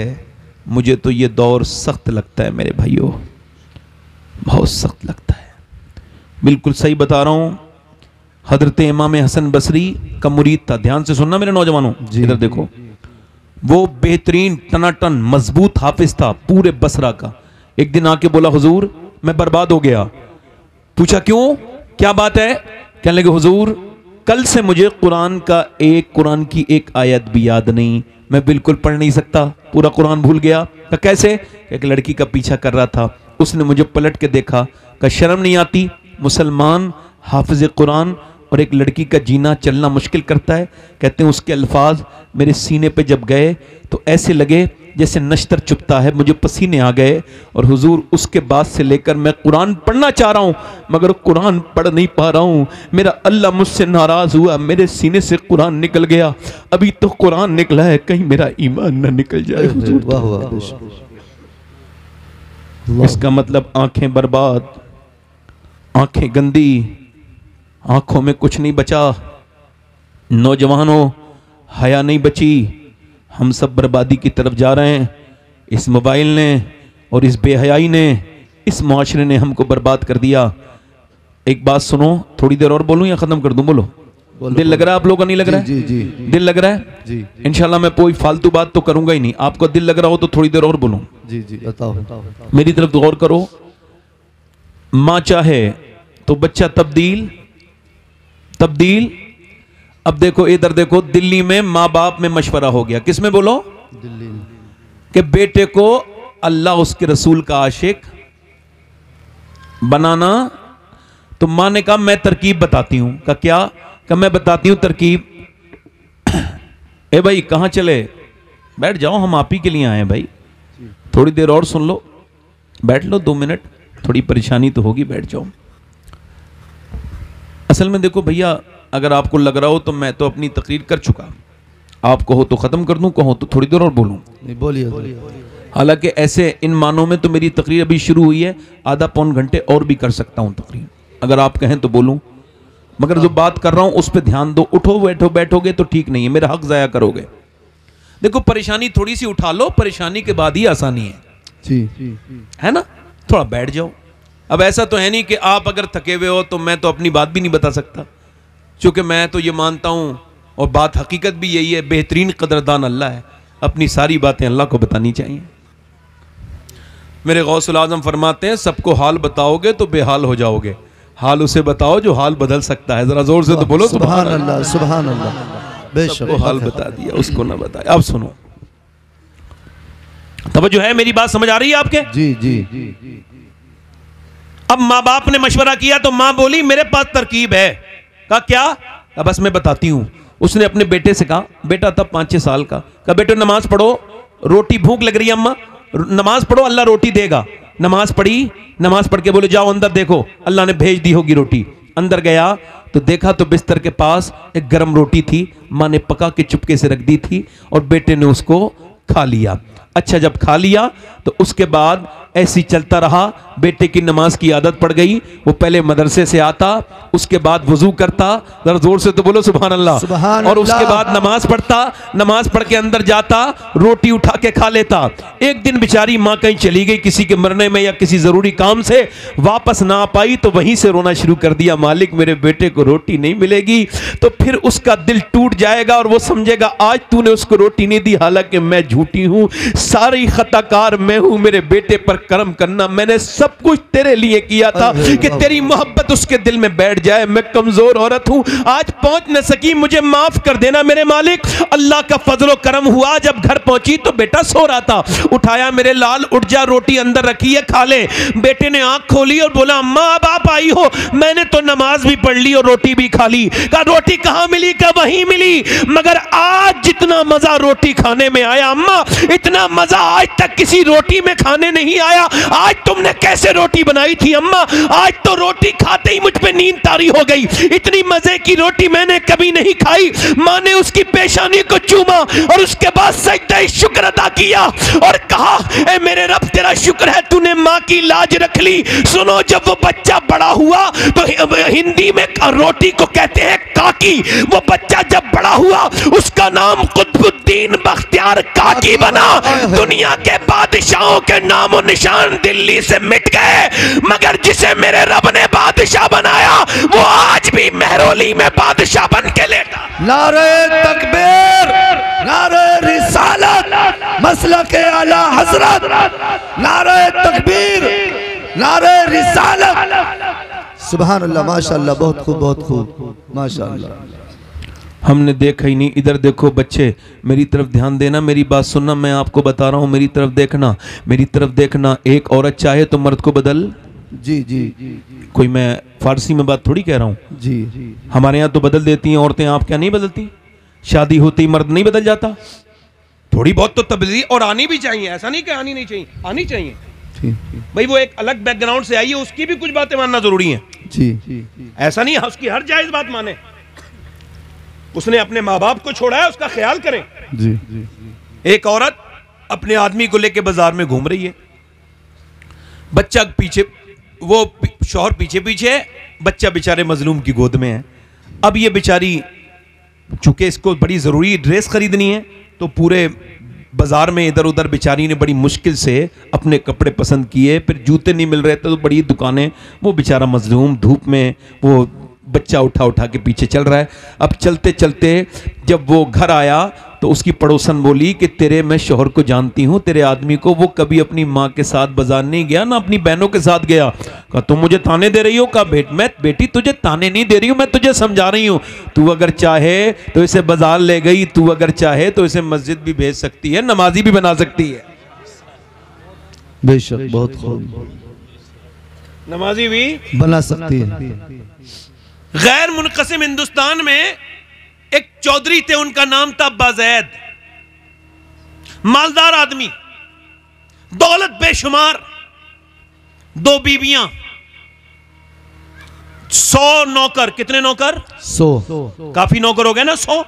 मुझे तो ये दौर सख्त लगता है मेरे भाइयों, बहुत सख्त लगता है। बिल्कुल सही बता रहा हूँ। हजरत इमाम हसन बसरी का मुरीद था, ध्यान से सुनना मेरे नौजवानों, इधर देखो। वो बेहतरीन टनाटन मजबूत हाफिज था पूरे बसरा का। एक दिन आके बोला, हुजूर मैं बर्बाद हो गया। पूछा क्यों, क्या बात है? कहने लगे, हुजूर कल से मुझे कुरान की एक आयत भी याद नहीं, मैं बिल्कुल पढ़ नहीं सकता, पूरा कुरान भूल गया। कहा कैसे? एक लड़की का पीछा कर रहा था, उसने मुझे पलट के देखा, कहा शर्म नहीं आती, मुसलमान हाफिज कुरान और एक लड़की का जीना चलना मुश्किल करता है। कहते हैं उसके अल्फाज मेरे सीने पे जब गए तो ऐसे लगे जैसे नश्तर चुभता है, मुझे पसीने आ गए। और हुजूर उसके बाद से लेकर मैं कुरान पढ़ना चाह रहा हूँ मगर कुरान पढ़ नहीं पा रहा हूँ। मेरा अल्लाह मुझसे नाराज हुआ, मेरे सीने से कुरान निकल गया। अभी तो कुरान निकला है, कहीं मेरा ईमान न निकल जाए। इसका मतलब आंखें बर्बाद, आंखें गंदी, आंखों में कुछ नहीं बचा। नौजवानों, हया नहीं बची, हम सब बर्बादी की तरफ जा रहे हैं। इस मोबाइल ने और इस बेहयाई ने, इस मुआशरे ने हमको बर्बाद कर दिया। एक बात सुनो, थोड़ी देर और बोलूं या खत्म कर दूं? बोलो, दिल लग रहा है आप लोगों का? नहीं लग रहा है? जी जी दिल लग रहा है? जी इंशाल्लाह मैं कोई फालतू बात तो करूंगा ही नहीं। आपको दिल लग रहा हो तो थोड़ी देर और बोलूं। जी जी बताओ। मेरी तरफ गौर करो। मां चाहे तो बच्चा तब्दील। अब देखो इधर देखो, दिल्ली में माँ बाप में मशवरा हो गया। किस में बोलो? दिल्ली में। कि बेटे को अल्लाह उसके रसूल का आशिक बनाना। तो मां ने कहा मैं तरकीब बताती हूं। का क्या? का मैं बताती हूं तरकीब। ए भाई कहां चले? बैठ जाओ, हम आप ही के लिए आए हैं भाई। थोड़ी देर और सुन लो, बैठ लो 2 मिनट, थोड़ी परेशानी तो होगी, बैठ जाओ। असल में देखो भैया, अगर आपको लग रहा हो तो मैं तो अपनी तकरीर कर चुका। आप कहो तो खत्म कर दूं, कहो तो थोड़ी देर और बोलूं। बोलिए। हालांकि ऐसे इन मानों में तो मेरी तकरीर अभी शुरू हुई है, आधा पौन घंटे और भी कर सकता हूं तकरीर, अगर आप कहें तो बोलूं। मगर जो बात कर रहा हूं उस पर ध्यान दो। उठो बैठोगे तो ठीक नहीं है, मेरा हक जाया करोगे। देखो परेशानी थोड़ी सी उठा लो, परेशानी के बाद ही आसानी है। जी है ना? थोड़ा बैठ जाओ। अब ऐसा तो है नहीं कि आप अगर थके हुए हो तो मैं तो अपनी बात भी नहीं बता सकता, क्योंकि मैं तो ये मानता हूं, और बात हकीकत भी यही है, बेहतरीन कदरदान अल्लाह है, अपनी सारी बातें अल्लाह को बतानी चाहिए। मेरे गौसुल आजम फरमाते हैं, सबको हाल बताओगे तो बेहाल हो जाओगे, हाल उसे बताओ जो हाल बदल सकता है। जरा जोर से तो बोलो सुभान अल्लाह, सुभान अल्लाह। बेशक सबको हाल बता दिया, उसको ना बताया। अब सुनो, तवज्जो है, मेरी बात समझ आ रही है आपके? जी जी। अब माँ बाप ने मशवरा किया तो माँ बोली मेरे पास तरकीब है। कहा क्या? अब बस मैं बताती हूं। उसने अपने बेटे से कहा, बेटा तब 5-6 साल का, कहा बेटे नमाज पढ़ो, रोटी भूख लग रही है अम्मा, नमाज पढ़ो अल्लाह रोटी देगा। नमाज पढ़ी, नमाज पढ़ के बोले जाओ अंदर देखो अल्लाह ने भेज दी होगी रोटी। अंदर गया तो देखा तो बिस्तर के पास एक गर्म रोटी थी, माँ ने पका के चुपके से रख दी थी और बेटे ने उसको खा लिया। अच्छा जब खा लिया तो उसके बाद ऐसी चलता रहा, बेटे की नमाज की आदत पड़ गई। वो पहले मदरसे से आता, उसके बाद वजू करता, जरा जोर से तो बोलो सुभान अल्लाह, और उसके बाद नमाज पढ़ता, नमाज पढ़ के अंदर जाता, रोटी उठा के खा लेता। एक दिन बेचारी माँ कहीं चली गई किसी के मरने में या किसी जरूरी काम से, वापस ना आ पाई तो वहीं से रोना शुरू कर दिया, मालिक मेरे बेटे को रोटी नहीं मिलेगी। तो फिर उसका दिल टूट जाएगा और वो समझेगा आज तूने उसको रोटी नहीं दी, हालांकि मैं झूठी हूं, सारी खताकार मैं हूं, मेरे बेटे पर करम करना, मैंने सब कुछ तेरे लिए किया था कि तेरी मोहब्बत उसके दिल में बैठ जाए। मैं कमजोर औरत हूं, आज पहुंच न सकी, मुझे माफ कर देना मेरे मालिक। अल्लाह का फजलो करम हुआ, जब घर पहुंची तो बेटा सो रहा था। उठाया, मेरे लाल उठ जा, रोटी अंदर रखी है खा ले। बेटे ने आंख खोली और बोला अम्मा अब आप आई हो, मैंने तो नमाज भी पढ़ ली और रोटी भी खा ली। कहा रोटी कहां मिली? कहा वहीं मिली, मगर आज जितना मजा रोटी खाने में आया अम्मा, इतना मजा आज तक किसी रोटी में खाने नहीं आया। आज तुमने कैसे रोटी बनाई थी अम्मा? आज तो रोटी खाते ही मुझ पे नींद तारी हो गई, इतनी मजे की रोटी मैंने कभी नहीं खाई। माँ ने उसकी पेशानी को चूमा और उसके बाद सजदा शुक्र अदा किया और कहा ए मेरे रब तेरा शुक्र है तूने माँ की लाज रख ली। सुनो, जब वो बच्चा बड़ा हुआ तो हिंदी में रोटी को कहते हैं काकी। वो बच्चा जब बड़ा हुआ उसका नाम कुतुबुद्दीन बख्तियार काकी बना। दुनिया के बादशाहों के नामो निशान दिल्ली से मिट गए, मगर जिसे मेरे रब ने बादशाह बनाया वो आज भी मेहरौली में बादशाह बन के लेटा। नारे तकबीर, नारे रिसालत, मसलके आला हजरत, नारे तकबीर, नारे रिसालत। सुभान अल्लाह, माशाअल्लाह, बहुत खूब, बहुत खूब, माशाअल्लाह। हमने देखा ही नहीं। इधर देखो बच्चे, मेरी तरफ ध्यान देना, मेरी बात सुनना, मैं आपको बता रहा हूँ, मेरी तरफ देखना, मेरी तरफ देखना। एक औरत चाहे तो मर्द को बदल, जी जी, कोई मैं फारसी में बात थोड़ी कह रहा हूँ जी। हमारे यहाँ तो बदल देती हैं औरतें, आप क्या नहीं बदलती? शादी होती मर्द नहीं बदल जाता? थोड़ी बहुत तो तब्दीली और आनी भी चाहिए, ऐसा नहीं कि आनी नहीं चाहिए, आनी चाहिए भाई। वो एक अलग बैकग्राउंड से आई है, उसकी भी कुछ बातें मानना जरूरी है जी। ऐसा नहीं उसकी हर जायज बात माने। उसने अपने माँ बाप को छोड़ा है, उसका ख्याल करें जी। एक औरत अपने आदमी को लेके बाजार में घूम रही है, बच्चा पीछे, वो शौहर पीछे पीछे, बच्चा बेचारे मजलूम की गोद में है। अब ये बेचारी, चूंकि इसको बड़ी जरूरी ड्रेस खरीदनी है तो पूरे बाजार में इधर उधर बेचारी ने बड़ी मुश्किल से अपने कपड़े पसंद किए, फिर जूते नहीं मिल रहे थे तो बड़ी दुकानें, वो बेचारा मजलूम धूप में वो बच्चा उठा उठा के पीछे चल रहा है। अब चलते चलते जब वो घर आया तो उसकी पड़ोसन बोली कि तेरे मैं शोहर को जानती हूँ, तेरे आदमी को, वो कभी अपनी माँ के साथ बाजार नहीं गया ना अपनी बहनों के साथ गया। कहा तुम मुझे ताने दे रही हो? कहा मैं बेटी तुझे ताने नहीं दे रही हूँ, मैं तुझे समझा रही हूँ। तू अगर चाहे तो इसे बाजार ले गई, तू अगर चाहे तो इसे मस्जिद भी भेज सकती है, नमाजी भी बना सकती है। बेशक, बहुत खूब, नमाजी भी बना सकती है। गैर मुनक़सिम हिंदुस्तान में एक चौधरी थे, उनका नाम था बाज़ैद। मालदार आदमी, दौलत बेशुमार, 2 बीवियां, 100 नौकर। कितने नौकर? 100। काफी नौकर हो गए ना 100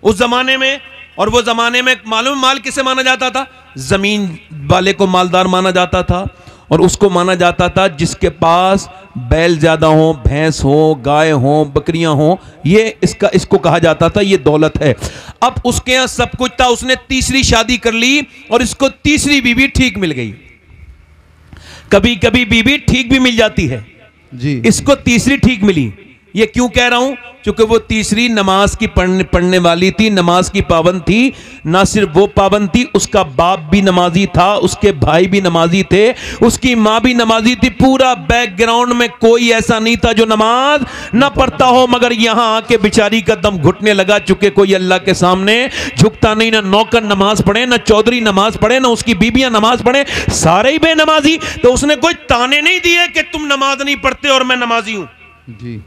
उस जमाने में। और वो जमाने में मालूम माल किसे माना जाता था? जमीन वाले को मालदार माना जाता था, और उसको माना जाता था जिसके पास बैल ज्यादा हो, भैंस हो, गाय हो, बकरियां हो, ये इसको कहा जाता था, ये दौलत है। अब उसके यहां सब कुछ था, उसने तीसरी शादी कर ली और इसको तीसरी बीवी ठीक मिल गई। कभी कभी बीवी ठीक भी मिल जाती है जी, इसको तीसरी ठीक मिली। ये क्यों कह रहा हूं? क्योंकि वो तीसरी नमाज की पढ़ने वाली थी, नमाज की पाबंद थी। ना सिर्फ वो पाबंद थी, उसका बाप भी नमाजी था, उसके भाई भी नमाजी थे, उसकी माँ भी नमाजी थी। पूरा बैकग्राउंड में कोई ऐसा नहीं था जो नमाज ना पढ़ता हो। मगर यहां आके बेचारी का दम घुटने लगा, चुके कोई अल्लाह के सामने झुकता नहीं। ना नौकर नमाज पढ़े, ना चौधरी नमाज पढ़े, ना उसकी बीबियां नमाज पढ़े, सारे ही बेनमाजी। तो उसने कोई ताने नहीं दिए कि तुम नमाज नहीं पढ़ते और मैं नमाजी हूं। जी,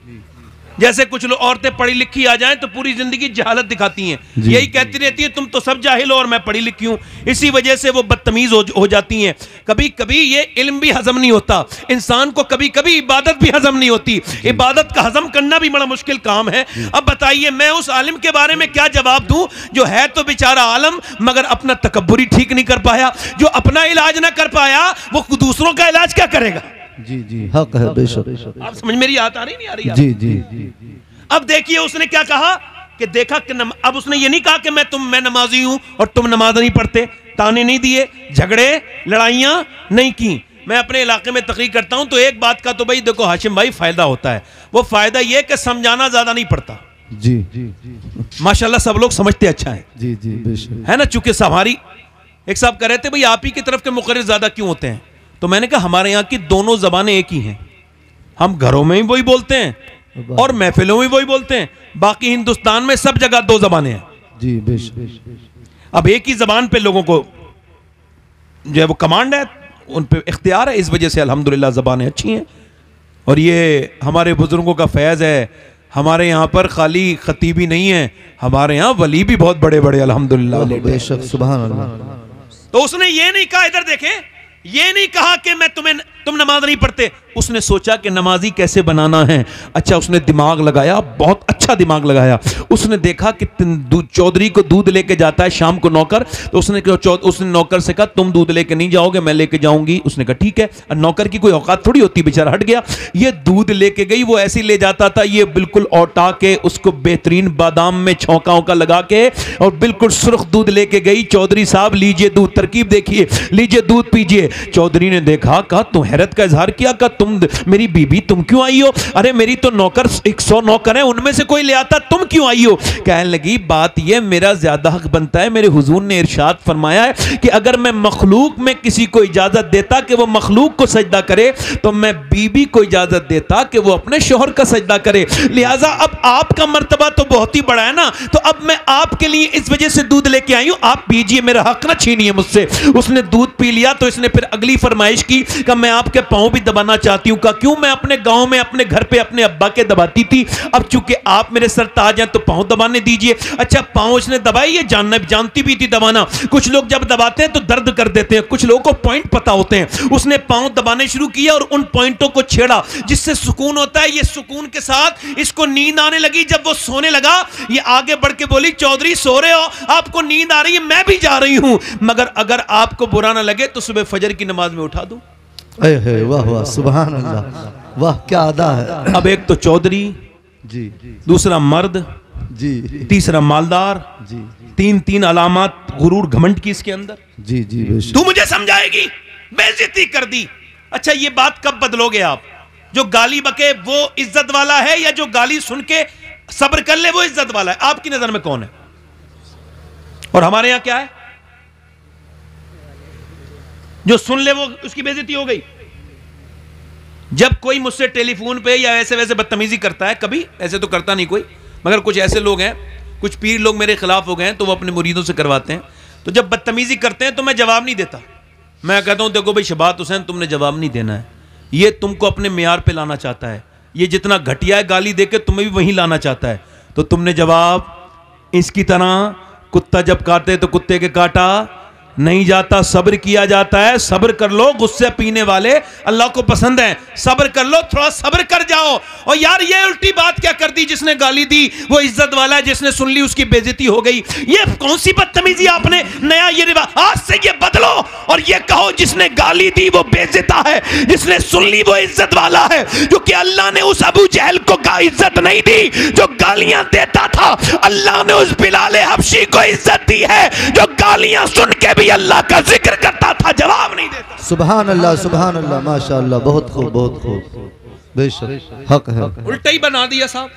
जैसे कुछ लोग औरतें पढ़ी लिखी आ जाएं तो पूरी जिंदगी जहालत दिखाती हैं, यही कहती रहती है तुम तो सब जाहिल हो और मैं पढ़ी लिखी हूं। इसी वजह से वो बदतमीज हो जाती हैं। कभी कभी ये इल्म भी हजम नहीं होता इंसान को, कभी कभी इबादत भी हजम नहीं होती। इबादत का हजम करना भी बड़ा मुश्किल काम है। अब बताइए मैं उस आलिम के बारे में क्या जवाब दूं जो है तो बेचारा आलम मगर अपना तकब्बुरी ठीक नहीं कर पाया। जो अपना इलाज ना कर पाया वो दूसरों का इलाज क्या करेगा? जी जी, हक है, बेशक। आप समझ मेरी बात आ रही नहीं आ रही? जी जी। अब देखिए उसने क्या कहा कि देखा कि अब उसने ये नहीं कहा कि मैं नमाजी हूं और तुम नमाज नहीं पढ़ते, ताने नहीं दिए, झगड़े लड़ाइयां नहीं की। मैं अपने इलाके में तकरीर करता हूं तो एक बात का तो भाई देखो हाशिम भाई फायदा होता है, वो फायदा ये कि समझाना ज्यादा नहीं पड़ता। जी जी, माशाल्लाह सब लोग समझते अच्छा है। जी जी, बेशक है ना। चूंकि हमारी एक साहब कह रहे थे भाई आप ही की तरफ के मुकर्रिर ज्यादा क्यों होते हैं, तो मैंने कहा हमारे यहाँ की दोनों जबानें एक ही हैं। हम घरों में ही वही बोलते हैं और महफिलों में वही बोलते हैं। बाकी हिंदुस्तान में सब जगह 2 जबानें हैं। जी, बेशक। अब एक ही जबान पे लोगों को जो है वो कमांड है, उन पे इख्तियार है। इस वजह से अल्हम्दुलिल्लाह जबानें अच्छी हैं और ये हमारे बुजुर्गों का फैज़ है। हमारे यहाँ पर खाली खतीबी नहीं है, हमारे यहाँ वली भी बहुत बड़े बड़े अल्हम्दुलिल्लाह। बेशक, सुभान अल्लाह। तो उसने ये नहीं कहा, इधर देखें, ये नहीं कहा कि तुम नमाज नहीं पढ़ते। उसने सोचा कि नमाजी कैसे बनाना है। अच्छा उसने दिमाग लगाया, बहुत अच्छा दिमाग लगाया। उसने देखा कि चौधरी को दूध लेके जाता है शाम को नौकर, तो उसने नौकर से कहा तुम दूध लेके नहीं जाओगे, मैं लेके जाऊंगी। उसने कहा ठीक है। नौकर की कोई औकात थोड़ी होती, बेचारा हट गया। ये दूध लेके गई, वो ऐसे ले जाता था, ये बिल्कुल औटा के उसको बेहतरीन बादाम में छौंका लगा के और बिल्कुल सुर्ख दूध लेके गई। चौधरी साहब लीजिए दूध, तरकीब देखिए, लीजिए दूध पीजिए। चौधरी ने देखा, कहा तुम हैरत का इजहार किया, कहा तुम मेरी बीबी तुम क्यों आई हो? अरे मेरी तो नौकर 100 नौकर हैं, उनमें से कोई ले आता, तुम क्यों आई हो? कहने लगी बात ये मेरा ज्यादा हक बनता है, मेरे हुजूर ने इरशाद फरमाया है कि अगर मैं मखलूक में किसी को इजाजत देता कि वो मखलूक को सजदा करे तो मैं बीबी को इजाजत देता कि वो अपने शोहर का सजदा करे। लिहाजा अब आपका मर्तबा तो बहुत ही बड़ा है ना, तो अब मैं आपके लिए इस वजह से दूध लेके आई हूं, आप पीजिए, मेरा हक ना छीनिए मुझसे। उसने दूध पी लिया तो इसने फिर अगली फरमाइश की कि मैं आपके पांव भी दबाना चाहती हूं। का क्यों? मैं अपने गांव में अपने घर पे अपने अब्बा के दबाती थी, अब चूंकि आप मेरे सर ताज हैं तो पांव दबाने दीजिए। अच्छा पांव इसने दबाई, ये जानती भी थी दबाना। कुछ लोग जब दबाते हैं तो दर्द कर देते हैं, कुछ लोगों को पॉइंट पता होते हैं। उसने पांव दबाने शुरू किया और उन पॉइंटों को छेड़ा जिससे सुकून होता है। ये सुकून के साथ इसको नींद आने लगी। जब वो सोने लगा ये आगे बढ़ के बोली चौधरी सो रहे हो, आपको नींद आ रही है, मैं भी जा रही हूं, मगर अगर आपको बुरा ना लगे तो सुबह फजर की नमाज में उठा दूं। वाह वाह, सुभान अल्लाह, वाह क्या अदा है। अब एक तो चौधरी जी, दूसरा मर्द, जी तीसरा मालदार, जी तीन तीन अलामत गुरूर घमंड की इसके अंदर। जी जी बेशक। तू मुझे समझाएगी, बेइज्जती कर दी। अच्छा ये बात कब बदलोगे आप? जो गाली बके वो इज्जत वाला है या जो गाली सुन के सब्र कर ले वो इज्जत वाला है? आपकी नजर में कौन है? और हमारे यहां क्या है? जो सुन ले वो उसकी बेइज्जती हो गई। जब कोई मुझसे टेलीफोन पे या ऐसे वैसे बदतमीजी करता है, कभी ऐसे तो करता नहीं कोई, मगर कुछ ऐसे लोग हैं, कुछ पीर लोग मेरे खिलाफ हो गए हैं तो वो अपने मुरीदों से करवाते हैं, तो जब बदतमीजी करते हैं तो मैं जवाब नहीं देता। मैं कहता हूं देखो भाई शबात हुसैन तुमने जवाब नहीं देना है, ये तुमको अपने मियार पे लाना चाहता है, ये जितना घटिया है गाली देके तुम्हें भी वहीं लाना चाहता है, तो तुमने जवाब इसकी तरह कुत्ता जब काटे तो कुत्ते के काटा नहीं जाता, सब्र किया जाता है। सब्र कर लो, गुस्से पीने वाले अल्लाह को पसंद है, सब्र कर लो, थोड़ा सब्र कर जाओ। और यार ये उल्टी बात क्या कर दी, जिसने गाली दी वो इज्जत वाला है, जिसने सुन ली उसकी बेइज्जती हो गई। ये कौन सी बदतमीजी आपने नया ये रिवाज, आज से ये बदलो और ये कहो जिसने गाली दी वो बेइज्जता है, जिसने सुन ली वो इज्जत वाला है। क्योंकि अल्लाह ने उस अबू जहल को इज्जत नहीं दी जो गालियां देता था, अल्लाह ने उस बिलाल हबशी को इज्जत दी है जो गालियां सुन के भी अल्लाह का जिक्र करता था, जवाब नहीं देता। सुभान अल्लाह माशाअल्लाह, बहुत खूब बहुत खूब, बेशक हक है। उल्टा ही बना दिया साहब,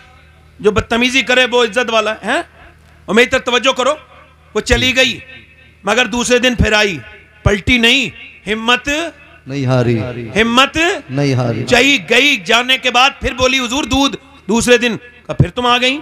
जो बदतमीजी करे वो इज्जत वाला है। और मेरी तरफ तवज्जो करो, वो चली गई मगर दूसरे दिन फिर आई, पलटी नहीं, हिम्मत नहीं हारी, हिम्मत नहीं हारी। चाहिए गई, जाने के बाद फिर बोली हुजूर दूध, दूसरे दिन का फिर तुम आ गई,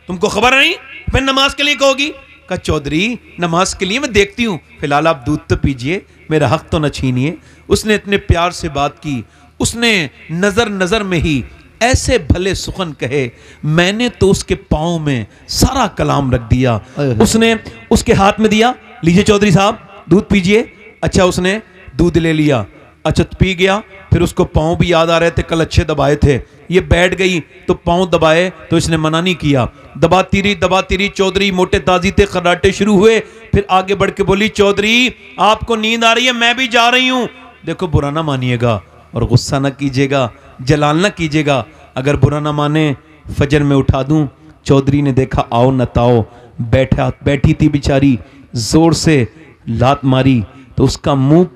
तुमको खबर नहीं, फिर नमाज के लिए कहोगी। का चौधरी नमाज के लिए मैं देखती हूँ, फिलहाल आप दूध तो पीजिए, मेरा हक तो न छीनिए। उसने इतने प्यार से बात की, उसने नजर नजर में ही ऐसे भले सुखन कहे, मैंने तो उसके पाँव में सारा कलाम रख दिया। उसने उसके हाथ में दिया, लीजिए चौधरी साहब दूध पीजिए। अच्छा उसने दूध ले लिया, अच्छा पी गया, फिर उसको पाँव भी याद आ रहे थे, कल अच्छे दबाए थे, ये बैठ गई तो पाँव दबाए तो इसने मना नहीं किया, दबाती रही। चौधरी मोटे ताजी थे, खर्राटे शुरू हुए, फिर आगे बढ़ के बोली चौधरी आपको नींद आ रही है, मैं भी जा रही हूँ। देखो बुरा ना मानिएगा और गुस्सा ना कीजिएगा, जलाल ना कीजिएगा, अगर बुरा ना माने फजर में उठा दूं। चौधरी ने देखा आओ न ताओ, बैठी थी बेचारी, जोर से लात मारी तो उसका मुंह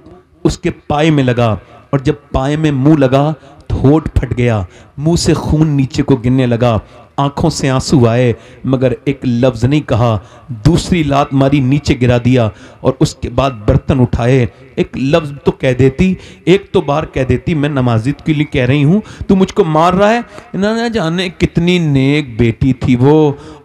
उसके पाए में लगा, और जब पाए में मुंह लगा तो होठ फट गया, मुंह से खून नीचे को गिरने लगा, आंखों से आंसू आए मगर एक लफ्ज नहीं कहा। दूसरी लात मारी, नीचे गिरा दिया, और उसके बाद बर्तन उठाए, एक लफ्ज तो कह देती, एक तो बार कह देती मैं नमाजी के लिए कह रही हूँ, तू मुझको मार रहा है। ना जाने कितनी नेक बेटी थी वो,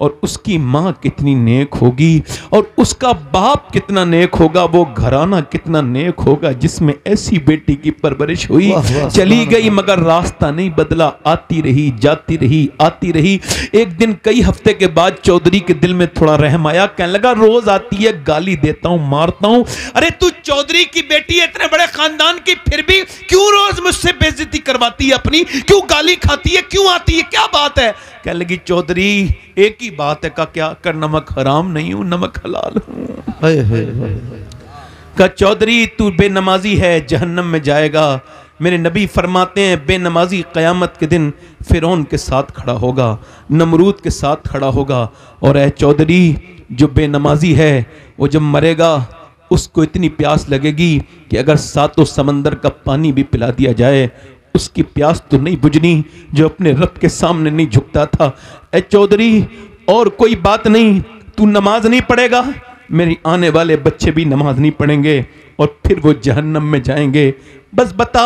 और उसकी माँ कितनी नेक होगी, और उसका बाप कितना नेक होगा, वो घराना कितना नेक होगा जिसमें ऐसी बेटी की परवरिश हुई। चली गई मगर रास्ता नहीं बदला, आती रही जाती रही आती रही। एक दिन कई हफ्ते के बाद चौधरी के दिल में थोड़ा रहम आया, कहने लगा रोज आती है, गाली देता हूं, मारता हूं, अरे तू चौधरी की बेटी है, इतने बड़े खानदान की, फिर भी क्यों रोज मुझसे बेइज्जती करवाती है अपनी, क्यों गाली खाती है, क्यों आती है, क्या बात है? कहने लगी चौधरी एक ही बात है, का क्या कर नमक हराम नहीं हूं, नमक हलाल हूं। का चौधरी तू बेनमाजी है, जहन्नम में जाएगा। मेरे नबी फरमाते हैं बेनमाजी क़यामत के दिन फ़िरौन के साथ खड़ा होगा, नमरूद के साथ खड़ा होगा। और ऐ चौधरी जो बेनमाजी है वो जब मरेगा उसको इतनी प्यास लगेगी कि अगर सातों समंदर का पानी भी पिला दिया जाए उसकी प्यास तो नहीं बुझनी, जो अपने रब के सामने नहीं झुकता था। ऐ चौधरी और कोई बात नहीं, तू नमाज नहीं पढ़ेगा, मेरी आने वाले बच्चे भी नमाज नहीं पढ़ेंगे और फिर वो जहन्नम में जाएंगे। बस बता,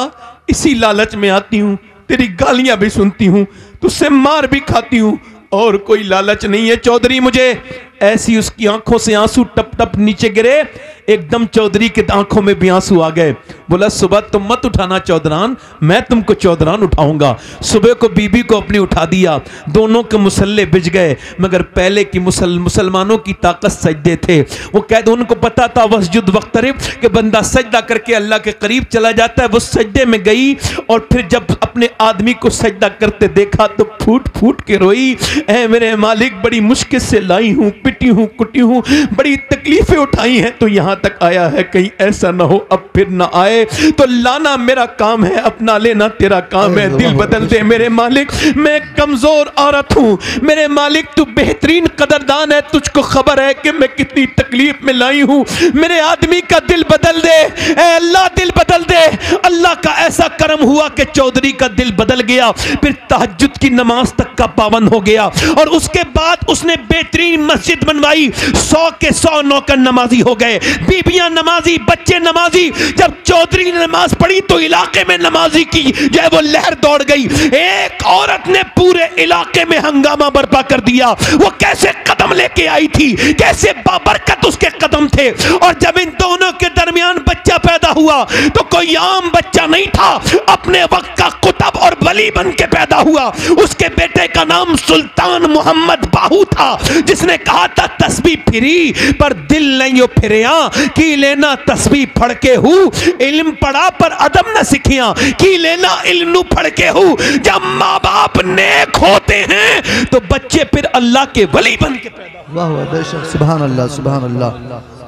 इसी लालच में आती हूँ, तेरी गालियां भी सुनती हूँ, तुझसे मार भी खाती हूँ, और कोई लालच नहीं है चौधरी मुझे। ऐसी उसकी आंखों से आंसू टप टप नीचे गिरे, एकदम चौधरी के आंखों में भी आंसू आ गए। बोला सुबह तुम मत उठाना चौधरान, मैं तुमको चौधरान उठाऊंगा। सुबह को बीबी को अपनी उठा दिया, दोनों के मुसल्ले बिछ गए, मगर पहले की मुसलमानों की ताकत सजदे थे। वो कहते उनको पता था वस्जुद वक्तरिब कि बंदा सजदा करके अल्लाह के करीब चला जाता है। वो सजदे में गई और फिर जब अपने आदमी को सजदा करते देखा तो फूट फूट के रोई, ऐ मेरे मालिक बड़ी मुश्किल से लाई हूँ, पिटी हूँ, कुटी हूँ, बड़ी तकलीफें उठाई हैं तो यहाँ यहाँ तक आया है, कहीं ऐसा ना हो अब फिर ना आए। तो लाना मेरा काम है, अपना लेना तेरा काम है। दिल बदल दे मेरे मालिक, मैं कमजोर औरत हूँ मेरे मालिक, तू बेहतरीन कदरदान है, तुझको खबर है कि मैं कितनी तकलीफ में लाई हूँ। मेरे आदमी का दिल बदल दे, ऐ अल्लाह दिल बदल दे। अल्लाह का ऐसा करम हुआ कि चौधरी का दिल बदल गया, फिर तहज्जुद की नमाज तक का पाबंद हो गया। और उसके बाद उसने बेहतरीन मस्जिद बनवाई, 100 के 100 नौकर नमाजी हो गए, बीबियां नमाजी, बच्चे नमाजी। जब चौधरी ने नमाज पढ़ी तो इलाके में नमाजी की जो है वो लहर दौड़ गई। एक औरत ने पूरे इलाके में हंगामा बर्पा कर दिया। वो कैसे कदम लेके आई थी, कैसे बाबरकत उसके कदम थे। और जब इन दोनों के दरमियान बच्चा पैदा हुआ तो कोई आम बच्चा नहीं था, अपने वक्त का कुतब और वली बन के पैदा हुआ। उसके बेटे का नाम सुल्तान मोहम्मद बाहू था, जिसने कहा था तस्बीह फिरी पर दिल नहीं हो फिरिया, की लेना तस्बीह फड़ के हूँ, इल्म पढ़ा पर अदब न सीखिया, की लेना इल्म फड़ के हूँ। जब माँ बाप नेक होते हैं तो बच्चे फिर अल्लाह के वली बन के पैदा। वाह वाह, बेशक, सुभान अल्लाह, सुभान अल्लाह,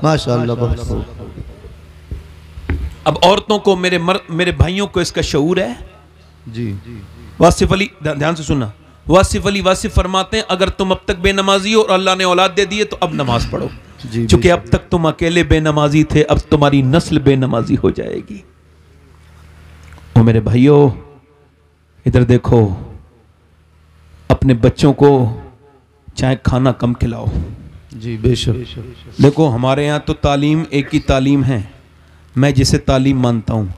माशाअल्लाह, बहुत खूब। अब औरतों को, मेरे भाइयों को इसका शऊर है जी। वासिफ अली, ध्यान से सुनना, वासिफ अली वासिफ फरमाते हैं अगर तुम अब तक बेनमाजी हो और अल्लाह ने औलाद दे दी है तो अब नमाज पढ़ो, क्योंकि अब तक तुम अकेले बेनमाजी थे, अब तुम्हारी नस्ल बेनमाजी हो जाएगी। ओ मेरे भाइयों, इधर देखो, अपने बच्चों को चाहे खाना कम खिलाओ। जी बेशक। देखो हमारे यहाँ तो तालीम एक ही तालीम है, मैं जिसे तालीम मानता हूँ,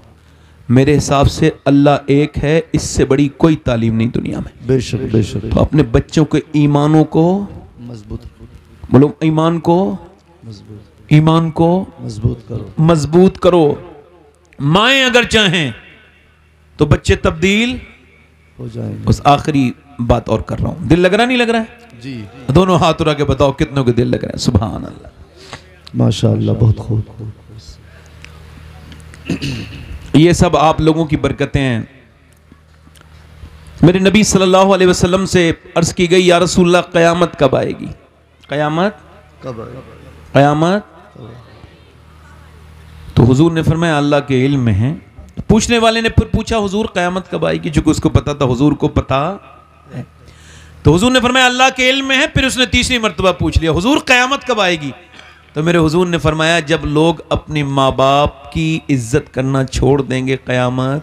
मेरे हिसाब से अल्लाह एक है, इससे बड़ी कोई तालीम नहीं दुनिया में। बेशक बेशक। तो अपने बच्चों के ईमानों को मजबूत, बोलो ईमान को मजबूत करो, मजबूत करो। माएँ अगर चाहें तो बच्चे तब्दील हो जाएंगे। उस आखिरी बात और कर रहा हूँ, दिल लग रहा नहीं लग रहा है? जी। दोनों हाथ उठा के बताओ कितनों के दिल लग रहे हैं? सुभान अल्लाह, माशाअल्लाह, बहुत खूब। ये सब आप लोगों की बरकतें हैं। मेरे नबी सल्लल्लाहु अलैहि वसल्लम से अर्ज की गई, या रसूलल्लाह क़यामत कब आएगी? क़यामत कब? क़यामत? तो हुजूर ने फरमाया अल्लाह के इल्म में है। पूछने वाले ने फिर पूछा हुजूर क़यामत कब आएगी, चूंकि उसको पता था हुजूर को पता है, तो हुजूर ने फरमाया अल्लाह के इल्म में है। फिर उसने तीसरी मर्तबा पूछ लिया हुजूर क़यामत कब आएगी? तो मेरे हुजूर ने फरमाया जब लोग अपने माँ बाप की इज्जत करना छोड़ देंगे, क़यामत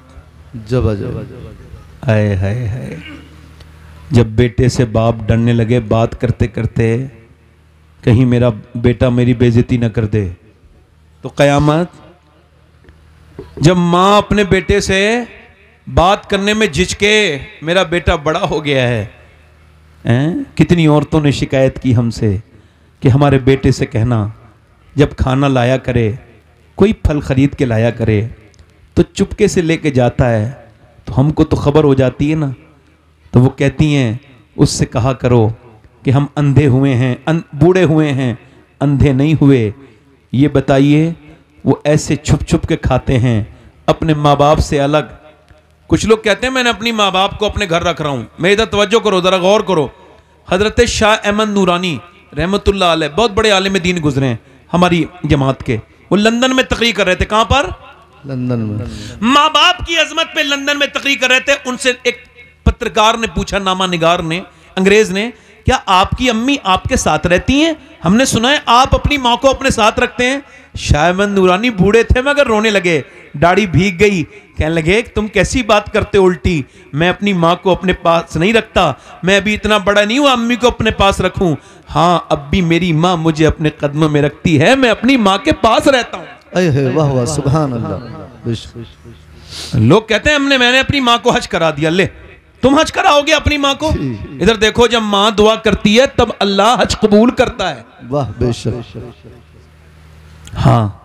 जब आ जाएगी। हाय हाय हाय, जब बेटे से बाप डरने लगे बात करते करते, कहीं मेरा बेटा मेरी बेइज्जती न कर दे, तो क़यामत। जब माँ अपने बेटे से बात करने में झिझके, मेरा बेटा बड़ा हो गया है। कितनी औरतों ने शिकायत की हमसे कि हमारे बेटे से कहना जब खाना लाया करे, कोई फल खरीद के लाया करे तो चुपके से लेके जाता है, तो हमको तो खबर हो जाती है ना। तो वो कहती हैं उससे कहा करो कि हम अंधे हुए हैं, बूढ़े हुए हैं, अंधे नहीं हुए। ये बताइए, वो ऐसे छुप छुप के खाते हैं अपने माँ बाप से अलग। कुछ लोग कहते हैं मैंने अपनी माँ बाप को अपने घर रख रहा हूँ। मेरी इधर तवज्जो करो, जरा गौर करो। हजरत शाह अहमद नूरानी रहमतुल्लाह अलैह बहुत बड़े आलिम दीन गुजरे हैं हमारी जमात के, वो लंदन में तकरीर कर रहे थे। कहाँ पर? लंदन में। माँ बाप की अजमत पे लंदन में तकरीर कर रहे थे। उनसे एक पत्रकार ने पूछा, नामा निगार ने, अंग्रेज ने, क्या आपकी अम्मी आपके साथ रहती हैं? हमने सुना है आप अपनी माँ को अपने साथ रखते हैं। शाह अहमद नूरानी बूढ़े थे मगर रोने लगे, दाढ़ी भीग गई, कहने लगे तुम कैसी बात करते उल्टी, मैं अपनी माँ को अपने पास नहीं रखता, मैं अभी इतना बड़ा नहीं हुआ अम्मी को अपने पास रखूं। हाँ, अब भी मेरी माँ मुझे अपने कदमों में रखती है, मैं अपनी माँ के पास रहता हूँ। वाह वाह, सुभान अल्लाह। लोग कहते हैं मैंने अपनी माँ को हज करा दिया। ले, तुम हज कराओगे अपनी माँ को? इधर देखो, जब माँ दुआ करती है तब अल्लाह हज कबूल करता है। वाह, बेशक। हाँ,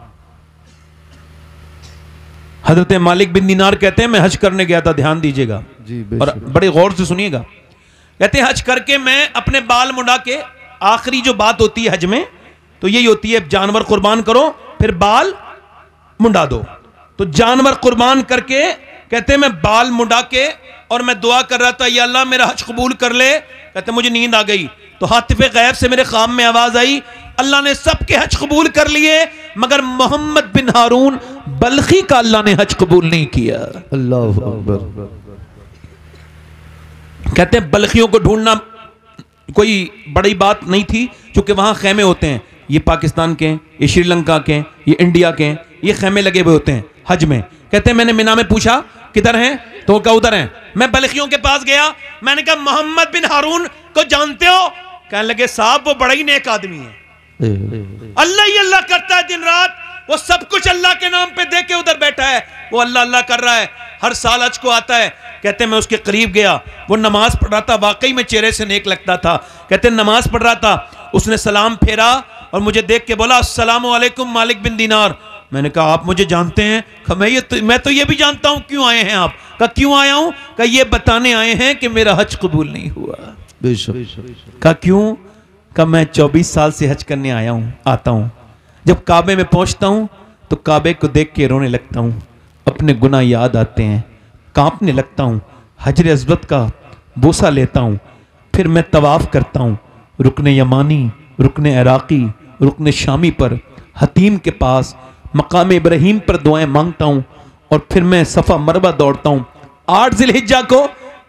हजरत मालिक बिन दीनार कहते हैं मैं हज करने गया था, ध्यान दीजिएगा और बड़े गौर से सुनिएगा। कहते हैं हज करके मैं अपने बाल मुंडा के, आखिरी जो बात होती है हज में तो यही होती है, जानवर कुर्बान करो फिर बाल मुंडा दो। तो जानवर कुर्बान करके कहते हैं मैं बाल मुंडा के और मैं दुआ कर रहा था, या अल्लाह मेरा हज कबूल कर ले। कहते मुझे नींद आ गई तो हातिफ़े गैब से मेरे ख्वाब में आवाज आई, अल्लाह ने सबके हज कबूल कर लिए, मगर मोहम्मद बिन हारून बल्खी का अल्लाह ने हज कबूल नहीं किया। अल्लाह अकबर। कहते हैं बल्खियों को ढूंढना कोई बड़ी बात नहीं थी, क्योंकि वहां खेमे होते हैं, ये पाकिस्तान के, ये श्रीलंका के, ये इंडिया के, ये खेमे लगे हुए होते हैं हज में। कहते हैं मैंने मिना में पूछा किधर हैं, तो क्या उधर हैं। मैं बल्खियों के पास गया, मैंने कहा मोहम्मद बिन हारून को जानते हो? कहने लगे साहब वो बड़ा ही नेक आदमी है, अल्लाह ही अल्लाह करता है दिन रात, वो सब कुछ अल्लाह के नाम पे दे के उधर बैठा है, वो अल्लाह अल्लाह कर रहा है, हर साल हज को आता है। कहते हैं मैं उसके करीब गया, वो नमाज पढ़ रहा था, वाकई में चेहरे से नेक लगता था। कहते हैं नमाज पढ़ रहा था, उसने सलाम फेरा और मुझे देख के बोला अस्सलामु अलैकुम मालिक बिन दीनार। मैंने कहा आप मुझे जानते हैं? कहा मैं तो ये भी जानता हूं। क्यों आए हैं आप? कहा क्यों आया हूं? कहा ये बताने आए हैं कि मेरा हज कबूल नहीं हुआ। कहा क्यों? कहा मैं 24 साल से हज करने आता हूं, जब काबे में पहुंचता हूं तो काबे को देख के रोने लगता हूं, अपने गुनाह याद आते हैं, कांपने लगता हूं, हजर अस्वद का बोसा लेता हूं, फिर मैं तवाफ करता हूं, रुकने यमानी, रुकने इराकी, रुकने शामी पर, हतीम के पास, मकाम इब्राहीम पर दुआएं मांगता हूं, और फिर मैं सफ़ा मरवा दौड़ता हूं। 8 ज़िलहिज्जा को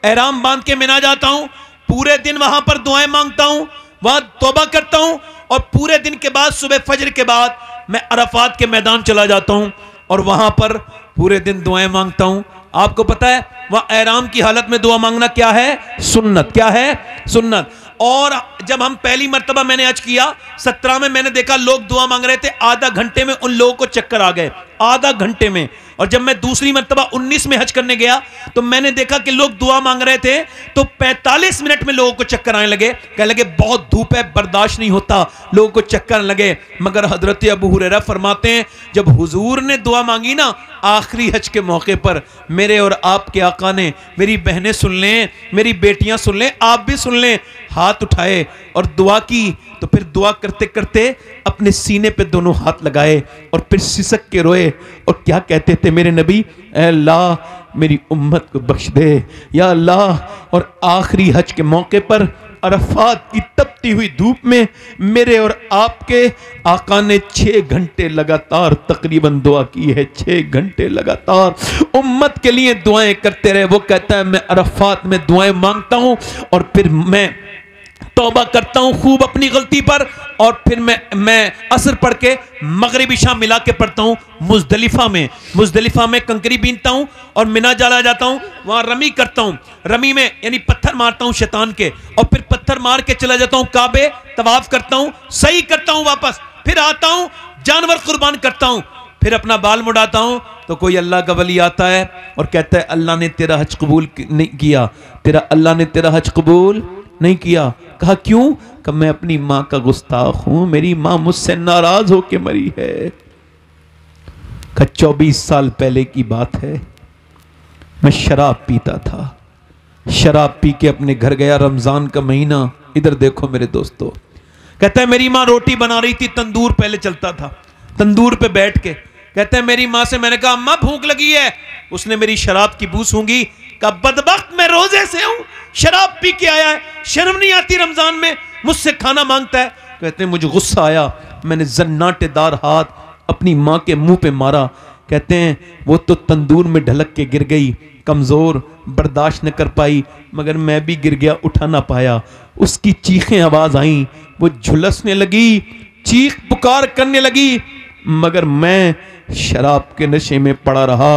एहराम बांध के मिना जाता हूं, पूरे दिन वहां पर दुआएं मांगता हूं, वहां तौबा करता हूं, और पूरे दिन के बाद सुबह फजर के बाद मैं अरफात के मैदान चला जाता हूं और वहां पर पूरे दिन दुआएं मांगता हूं। आपको पता है वहां एहराम की हालत में दुआ मांगना क्या है? सुन्नत। क्या है? सुन्नत। और जब हम पहली मर्तबा मैंने हज किया 17 में, मैंने देखा लोग दुआ मांग रहे थे, आधा घंटे में उन लोगों को चक्कर आ गए, आधा घंटे में। और जब मैं दूसरी मर्तबा 19 में हज करने गया तो मैंने देखा कि लोग दुआ मांग रहे थे तो 45 मिनट में लोगों को चक्कर आने लगे, कहने लगे बहुत धूप है, बर्दाश्त नहीं होता, लोगों को चक्कर आने लगे। मगर हजरत अबू हुरैरा फरमाते हैं जब हुजूर ने दुआ मांगी ना आखिरी हज के मौके पर, मेरे और आपके आका ने, मेरी बहनें सुन लें, मेरी बेटियां सुन लें, आप भी सुन लें, हाथ उठाए और दुआ की। तो फिर दुआ करते करते अपने सीने पे दोनों हाथ लगाए और फिर सिसक के रोए और क्या कहते थे मेरे नबी, ऐ अल्लाह मेरी उम्मत को बख्श दे या अल्लाह। और आखिरी हज के मौके पर अरफात की तपती हुई धूप में मेरे और आपके आका ने 6 घंटे लगातार तकरीबन दुआ की है, 6 घंटे लगातार उम्मत के लिए दुआएं करते रहे। वो कहता है मैं अरफात में दुआएं मांगता हूं और फिर मैं तौबा करता हूं खूब अपनी गलती पर, और फिर मैं असर पढ़ के मगरिबी शाम मिला के पढ़ता हूं मुजदलिफा में कंकरी बीनता हूं और मिना चला जाता हूं, वहां रमी करता हूं, रमी में यानी पत्थर मारता हूं शैतान के, और फिर पत्थर मार के चला जाता हूं काबे, तवाफ करता हूं, सही करता हूं, वापस फिर आता हूं, जानवर कुर्बान करता हूं, फिर अपना बाल मुड़ाता हूं। तो कोई अल्लाह का वली आता है और कहता है अल्लाह ने तेरा हज कबूल नहीं किया, अल्लाह ने तेरा हज कबूल नहीं किया। कहा क्यों? कि मैं अपनी मां का गुस्ताख हूं, मेरी मां मुझसे नाराज होके मरी है। कहा 24 साल पहले की बात है, मैं शराब पीता था, शराब पी के अपने घर गया, रमजान का महीना, इधर देखो मेरे दोस्तों। कहता है मेरी मां रोटी बना रही थी, तंदूर पहले चलता था, तंदूर पे बैठ के, कहते हैं मेरी मां से मैंने कहा अम्मा भूख लगी है, उसने मेरी शराब की बू सूंघी, कहा बदबख्त मैं रोजे से हूं, शराब पी के आया है, शर्म नहीं आती रमजान में मुझसे खाना मांगता है। कहते हैं मुझे गुस्सा आया, मैंने जन्नाटेदार हाथ अपनी मां के मुंह पे मारा। कहते हैं वो तो तंदूर में ढलक के गिर गई, कमजोर, बर्दाश्त न कर पाई, मगर मैं भी गिर गया, उठा ना पाया। उसकी चीखें आवाज आई, वो झुलसने लगी, चीख पुकार करने लगी, मगर मैं शराब के नशे में पड़ा रहा।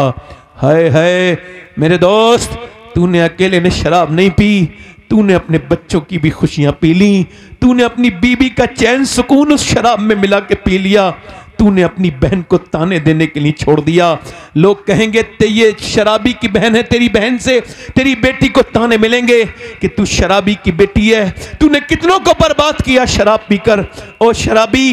हाय हाय मेरे दोस्त, तूने अकेले ने शराब नहीं पी, तूने अपने बच्चों की भी खुशियां पी ली, तूने अपनी बीबी का चैन सुकून उस शराब में मिला के पी लिया, तूने अपनी बहन को ताने देने के लिए छोड़ दिया। लोग कहेंगे ते ये शराबी की बहन है, तेरी बहन से तेरी बेटी को ताने मिलेंगे कि तू शराबी की बेटी है, तूने कितनों को बर्बाद किया शराब पीकर। ओ शराबी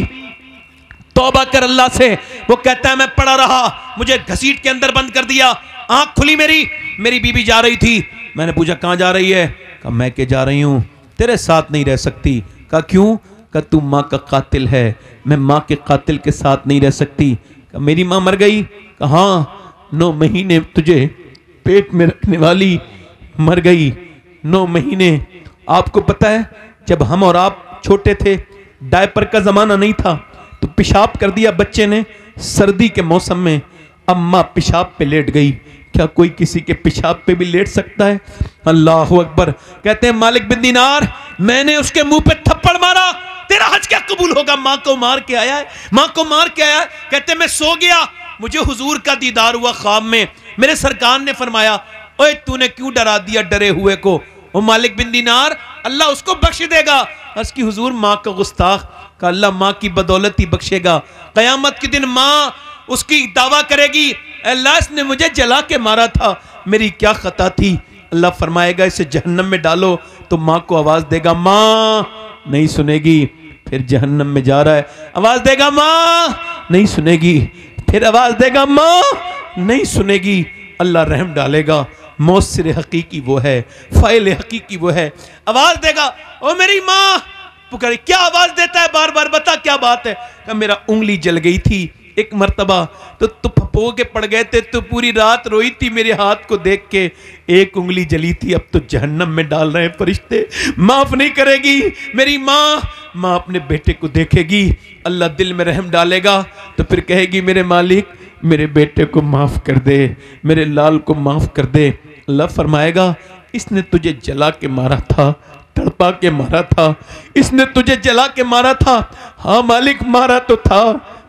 तौबा कर अल्लाह से। वो कहता है मैं पड़ा रहा, मुझे घसीट के अंदर बंद कर दिया, आंख खुली मेरी बीबी जा रही थी, मैंने पूछा कहां जा रही है? कहा मैं के जा रही हूं, तेरे साथ नहीं रह सकती। कहा क्यों? कहा तू माँ का कातिल है, मैं माँ के कातिल के साथ नहीं रह सकती। कहा मेरी माँ मर गई? कहा हाँ, 9 महीने तुझे पेट में रखने वाली मर गई, 9 महीने। आपको पता है जब हम और आप छोटे थे डायपर का जमाना नहीं था तो पेशाब कर दिया बच्चे ने सर्दी के मौसम में, अम्मा पेशाब पे लेट गई। क्या कोई किसी के पेशाब पे भी लेट सकता है? अल्लाह अकबर। कहते हैं मालिक बिन दीनार, मैंने उसके मुंह पे थप्पड़ मारा, तेरा हज क्या कबूल होगा? मां को मार के आया है, मां को मार के आया है। कहते मैं सो गया, मुझे हुजूर का दीदार हुआ ख्वाब में। मेरे सरकार ने फरमाया, ओए तूने क्यों डरा दिया डरे हुए को? ओ मालिक बिन दीनार, अल्लाह उसको बख्श देगा। अर्ज़ की हुजूर मां का गुस्ताख का अल्लाह मां की बदौलत ही बख्शेगा। कयामत के दिन मां उसकी दावा करेगी, अल्लाह इसने मुझे जला के मारा था, मेरी क्या खता थी? अल्लाह फरमाएगा इसे जहन्नम में डालो। तो मां को आवाज देगा, मां नहीं सुनेगी, फिर जहन्नम में जा रहा है, आवाज देगा मां नहीं सुनेगी, फिर आवाज देगा मां नहीं सुनेगी। अल्लाह रहम डालेगा। मौसर हकीकी वो है, फाइल हकीकी वो है। आवाज देगा, ओ मेरी मां पुकारे। क्या आवाज देता है बार बार? बता क्या बात है? कि मेरा उंगली जल गई थी एक मर्तबा, तो फपो के पड़ गए थे, तो पूरी रात रोई थी मेरे हाथ को देख के, एक उंगली जली थी, अब तो जहन्नम में डाल रहे हैं फरिश्ते, माफ नहीं करेगी मेरी माँ। माँ अपने बेटे को देखेगी, अल्लाह दिल में रहम डालेगा, तो फिर कहेगी मेरे मालिक मेरे बेटे को माफ कर दे, मेरे लाल को माफ कर दे। अल्लाह फरमाएगा इसने तुझे जला के मारा था, तड़पा के मारा था, इसने तुझे जला के मारा था। हाँ मालिक मारा तो था,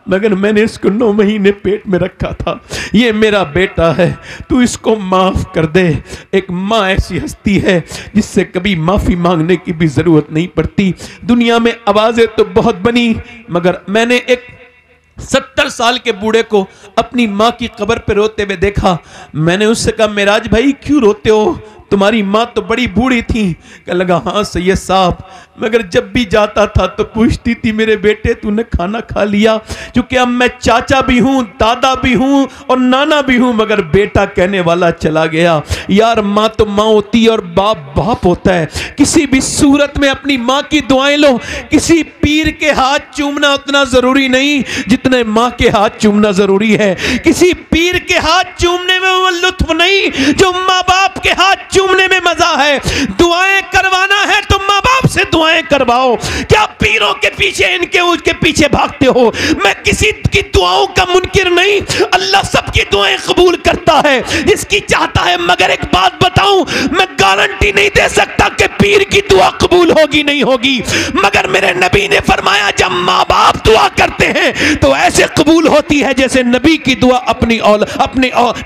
मगर मैंने इसको 9 महीने पेट में रखा था, ये मेरा बेटा है, तू इसको माफ कर दे। एक माँ ऐसी हस्ती है जिससे कभी माफी मांगने की भी जरूरत नहीं पड़ती। दुनिया में आवाजें तो बहुत बनी, मगर मैंने एक 70 साल के बूढ़े को अपनी माँ की कब्र पे रोते हुए देखा। मैंने उससे कहा मेराज भाई क्यों रोते हो, तुम्हारी माँ तो बड़ी बूढ़ी थी। कहने लगा हाँ सैयद साहब, मगर जब भी जाता था तो पूछती थी मेरे बेटे तूने खाना खा लिया, क्योंकि अब मैं चाचा भी हूँ, दादा भी हूँ और नाना भी हूँ, मगर बेटा कहने वाला चला गया। यार माँ तो माँ होती है और बाप बाप होता है। किसी भी सूरत में अपनी माँ की दुआएं लो। किसी पीर के हाथ चूमना उतना जरूरी नहीं जितने माँ के हाथ चूमना जरूरी है। किसी पीर के हाथ चूमने में वो लुत्फ नहीं जो माँ बाप के हाथ चूमने में मजा है। दुआएं करवाना है तो माँ बाप से दुआएं करवाओ। क्या पीरों के पीछे इनके उसके पीछे भागते हो? मैं किसी की दुआओं का मुनकिर नहीं, अल्लाह सबकी दुआएं कबूल करता है जिसकी चाहता है। मगर एक बात बताऊं, मैं गारंटी नहीं दे सकता कि पीर की दुआ कबूल होगी नहीं होगी, मगर मेरे नबी ने फरमाया जब माँ बाप दुआ करते हैं तो ऐसे कबूल होती है जैसे नबी की दुआ अपनी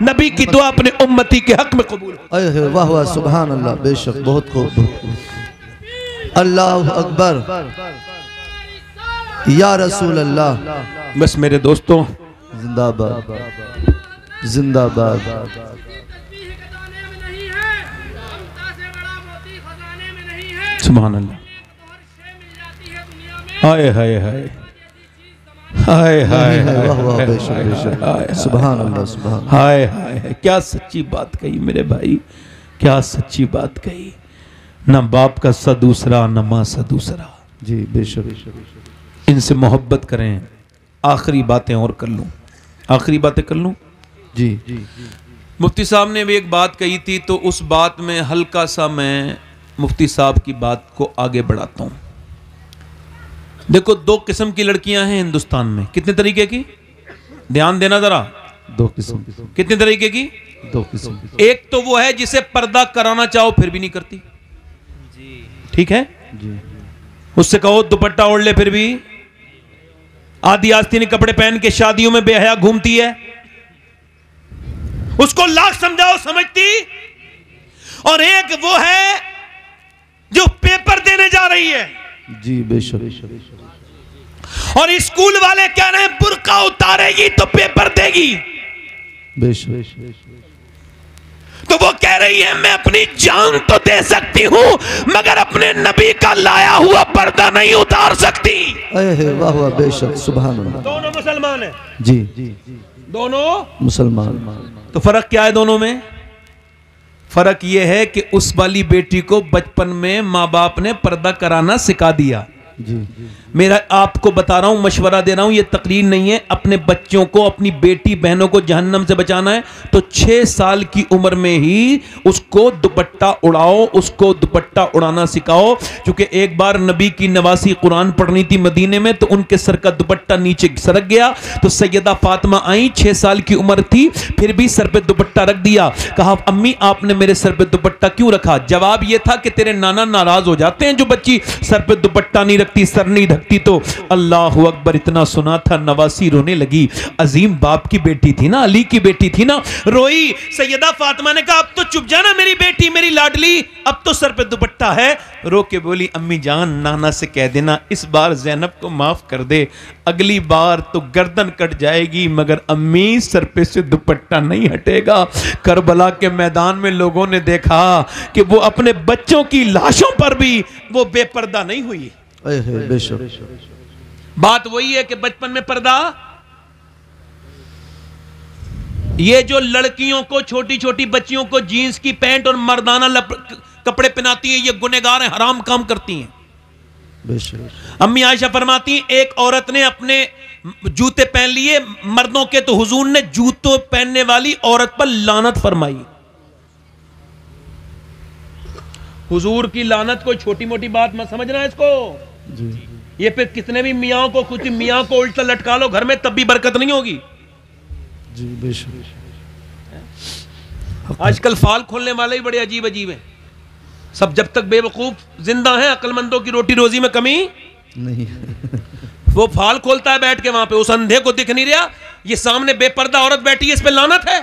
नबी की दुआ अपने उम्मती के हक में कबूल। वाह वाह सुभान अल्लाह, बेशक बहुत खूब। अल्लाह अकबर, या रसूल अल्लाह। बस मेरे दोस्तों जिंदाबाद जिंदाबाद। सुभान अल्लाह। हाय हाय हाय हाय हाय वाह बेशक बेशक सुभान अल्लाह सुभान। हाय हाय क्या सच्ची बात कही मेरे भाई, क्या सच्ची बात कही। ना बाप का सा दूसरा, ना माँ सा दूसरा। जी बेशक। इनसे मोहब्बत करें। आखिरी बातें और कर लूं, आखिरी बातें कर लूं। जी मुफ्ती साहब ने भी एक बात कही थी, तो उस बात में हल्का सा मैं मुफ्ती साहब की बात को आगे बढ़ाता हूं। देखो 2 किस्म की लड़कियां हैं हिंदुस्तान में। कितने तरीके की? ध्यान देना जरा। 2 किस्म। कितने तरीके की? 2 किस्म। एक तो वो है जिसे पर्दा कराना चाहो फिर भी नहीं करती, ठीक है जी। उससे कहो दुपट्टा ओढ़ ले फिर भी आधी आस्तीनी कपड़े पहन के शादियों में बेहया घूमती है, उसको लाख समझाओ समझती। और एक वो है जो पेपर देने जा रही है। जी बेशक। और स्कूल वाले कह रहे हैं बुर्का उतारेगी तो पेपर देगी, बेशक। तो वो कह रही है मैं अपनी जान तो दे सकती हूं मगर अपने नबी का लाया हुआ पर्दा नहीं उतार सकती। वाह वाह बेशक सुभान अल्लाह। दोनों मुसलमान है जी, दोनों मुसलमान। तो फर्क क्या है दोनों में? फर्क यह है कि उस वाली बेटी को बचपन में माँ बाप ने पर्दा कराना सिखा दिया, जी मेरा आपको बता रहा हूं, मशवरा दे रहा हूं, ये तकरीर नहीं है। अपने बच्चों को, अपनी बेटी बहनों को जहन्नम से बचाना है तो 6 साल की उम्र में ही उसको दुपट्टा उड़ाओ, उसको दुपट्टा उड़ाना सिखाओ। क्योंकि एक बार नबी की नवासी कुरान पढ़नी थी मदीने में, तो उनके सर का दुपट्टा नीचे सरक गया, तो सैयदा फातिमा आई, 6 साल की उम्र थी, फिर भी सर पे दुपट्टा रख दिया। कहा अम्मी आपने मेरे सर पे दुपट्टा क्यों रखा? जवाब यह था कि तेरे नाना नाराज हो जाते हैं जो बच्ची सर पे दुपट्टा नहीं रखती, सर नहीं ढकती। तो अल्लाह अकबर, इतना सुना था नवासी रोने लगी। अजीम बाप की बेटी थी ना, अली की बेटी थी ना, रोई। सैयदा फातिमा ने कहा अब तो चुप जाना मेरी बेटी, मेरी लाडली, अब तो सर पे दुपट्टा है। रो के बोली अम्मी जान नाना से कह देना इस बार ज़ैनब को माफ कर दे, अगली बार तो गर्दन कट जाएगी मगर अम्मी सर पे से दुपट्टा नहीं हटेगा। करबला के मैदान में लोगों ने देखा कि वो अपने बच्चों की लाशों पर भी वो बेपर्दा नहीं हुई। बात वही है कि बचपन में पर्दा, ये जो लड़कियों को, छोटी छोटी बच्चियों को जीन्स की पैंट और मर्दाना कपड़े पहनाती हैं, ये गुनहगार हैं, हराम काम करती हैं। अम्मी आयशा फरमाती हैं एक औरत ने अपने जूते पहन लिए मर्दों के, तो हुजूर ने जूतों पहनने वाली औरत पर लानत फरमाई। हुजूर की लानत कोई छोटी मोटी बात मत समझना इसको जी। ये फिर कितने भी मियाँ को, कुछ मियाँ को उल्टा लटका लो घर में तब भी बरकत नहीं होगी जी। बेशक आजकल फाल खोलने वाले ही बड़े अजीब अजीब हैं सब। जब तक बेवकूफ जिंदा हैं, अक्लमंदों की रोटी रोजी में कमी नहीं वो फाल खोलता है बैठ के वहां पे, उस अंधे को दिख नहीं रहा, ये सामने बेपर्दा औरत बैठी है, इस पे लानत है,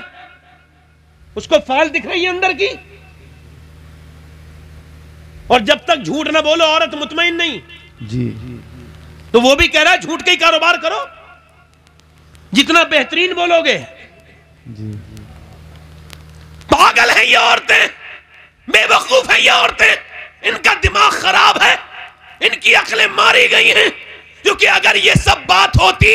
उसको फाल दिख रही है अंदर की। और जब तक झूठ ना बोलो औरत मुतमईन नहीं जी। तो वो भी कह रहा है झूठ का ही कारोबार करो, जितना बेहतरीन बोलोगे जी। पागल है ये औरतें, बेवकूफ है ये औरतें, इनका दिमाग खराब है, इनकी अक्लें मारी गई हैं। क्योंकि अगर ये सब बात होती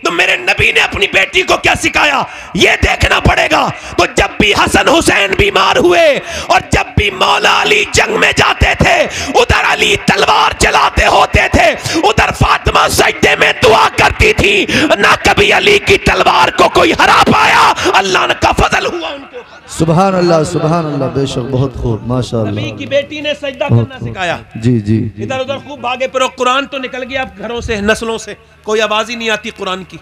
तो मेरे नबी ने अपनी बेटी को क्या सिखाया ये देखना पड़ेगा। तो जब भी हसन हुसैन बीमार हुए और जब भी मौला अली जंग में जाते थे, उधर अली तलवार चलाते होते थे, उधर फातिमा सजदे में दुआ करती थी, ना कभी अली की तलवार को कोई हरा पाया, अल्लाह का फजल हुआ उनके ऊपर। सुभान अल्लाह, सुभान अल्लाह, बेशक बहुत खूब, माशाअल्लाह। नबी की बेटी ने सजदा करना सिखाया जी जी। इधर उधर खूब भागे, पर कुरान तो निकल गया अब घरों से, नस्लों से, कोई आवाज ही नहीं आती कुरान की।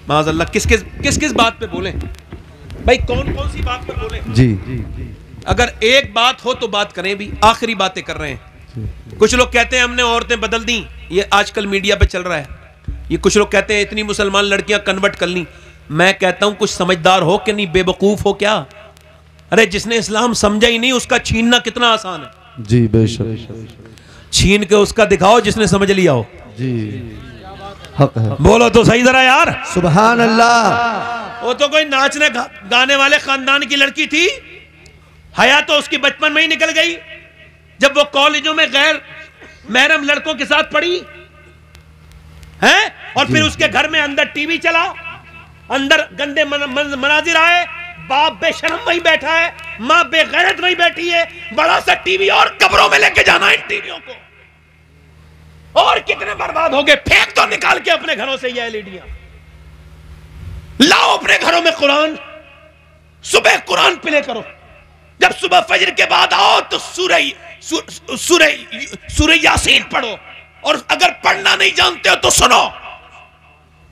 माज़अल्लाह किस किस बात पे बोले भाई, कौन कौन सी बात पे बोले जी। अगर एक बात हो तो बात करें भी, आखिरी बातें कर रहे हैं। कुछ लोग कहते हैं हमने औरतें बदल दी, ये आजकल मीडिया पे चल रहा है। ये कुछ लोग कहते हैं इतनी मुसलमान लड़कियां कन्वर्ट कर ली। मैं कहता हूं कुछ समझदार हो कि नहीं, बेवकूफ हो क्या? अरे जिसने इस्लाम समझा ही नहीं उसका छीनना कितना आसान है जी। बेशक छीन के उसका दिखाओ जिसने समझ लिया हो जी। हक है, बोलो तो सही जरा यार। सुभान अल्लाह। वो तो कोई नाचने गाने वाले खानदान की लड़की थी, हया तो उसकी बचपन में ही निकल गई जब वो कॉलेजों में गैर महरम लड़कों के साथ पढ़ी है, और फिर उसके घर में अंदर टीवी चला, अंदर गंदे मनाजिर आए, बाप बेशरम वहीं बैठा है, माँ बेगैरत वहीं बैठी है, बड़ा सा टीवी और कब्रों में लेके जाना इन टीवियों को। और कितने बर्बाद हो गए, फेंक दो निकाल के अपने घरों से ये एलईडियां, लाओ अपने घरों में कुरान, सुबह कुरान प्ले करो, जब सुबह फजर के बाद आओ तो सूरह यासीन पढ़ो, और अगर पढ़ना नहीं जानते हो तो सुनो।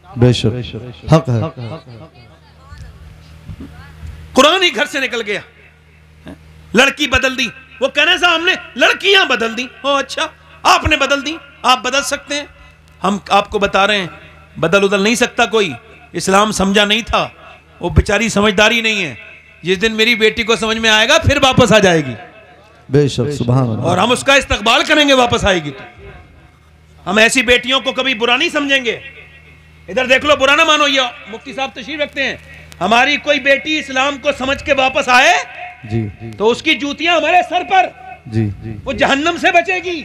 बेशक हक है। कुरान ही घर से निकल गया, लड़की बदल दी, वो कहने से हमने लड़कियां बदल दी। ओ अच्छा, आपने बदल दी, आप बदल सकते हैं, हम आपको बता रहे हैं बदल उदल नहीं सकता कोई। इस्लाम समझा नहीं था, वो बेचारी समझदारी नहीं है, जिस दिन मेरी बेटी को समझ में आएगा फिर वापस आ जाएगी। बेशक सुभान अल्लाह। और हम उसका इस्तकबाल करेंगे वापस आएगी तो। हम ऐसी बेटियों को कभी बुरा नहीं समझेंगे। इधर देख लो, बुरा ना मानो, ये मुफ्ती साहब तशरीफ रखते हैं, हमारी कोई बेटी इस्लाम को समझ के वापस आए जी, तो उसकी जूतियां हमारे सर पर जी, वो जहन्नम से बचेगी।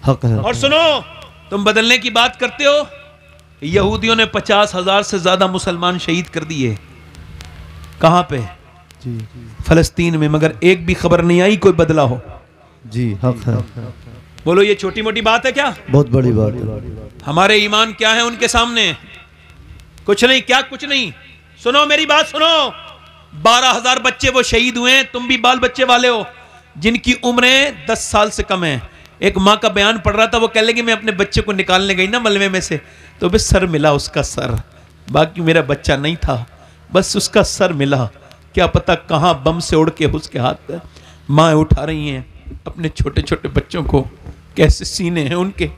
हक है। और सुनो, तुम बदलने की बात करते हो, यहूदियों ने 50,000 से ज्यादा मुसलमान शहीद कर दिए। कहां पे? जी, फलस्तीन में, मगर एक भी खबर नहीं आई कोई बदला हो। जी हक है। बोलो ये छोटी मोटी बात है क्या? बहुत बड़ी बात है। हमारे ईमान क्या है उनके सामने? कुछ नहीं। क्या कुछ नहीं? सुनो मेरी बात सुनो। 12,000 बच्चे वो शहीद हुए हैं, तुम भी बाल बच्चे वाले हो, जिनकी उम्रें 10 साल से कम है। एक माँ का बयान पढ़ रहा था, वो कह लेगी मैं अपने बच्चे को निकालने गई ना मलबे में से, तो बस सर मिला उसका सर, बाकी मेरा बच्चा नहीं था, बस उसका सर मिला। क्या पता कहाँ बम से उड़ के उसके हाथ। माँ उठा रही हैं अपने छोटे छोटे बच्चों को, कैसे सीने हैं उनके,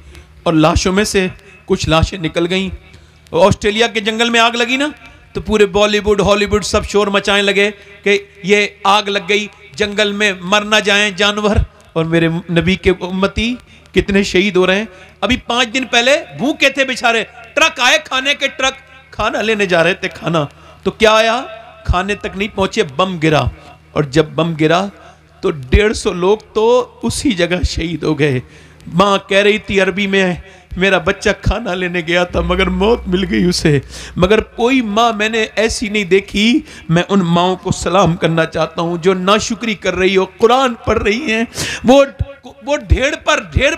और लाशों में से कुछ लाशें निकल गईं। ऑस्ट्रेलिया के जंगल में आग लगी ना, तो पूरे बॉलीवुड हॉलीवुड सब शोर मचाने लगे कि ये आग लग गई, जंगल में मर ना जाएं जानवर। और मेरे नबी के उम्मती कितने शहीद हो रहे हैं। अभी 5 दिन पहले भूखे थे बेचारे, ट्रक आए खाने के, ट्रक खाना लेने जा रहे थे खाना, तो क्या आया, खाने तक नहीं पहुंचे, बम गिरा। और जब बम गिरा तो 150 लोग तो उसी जगह शहीद हो गए। माँ कह रही थी अरबी में, मेरा बच्चा खाना लेने गया था मगर मौत मिल गई उसे। मगर कोई माँ मैंने ऐसी नहीं देखी। मैं उन माँओं को सलाम करना चाहता हूँ जो नाशुक्री कर रही हो, कुरान पढ़ रही हैं, वो ढेर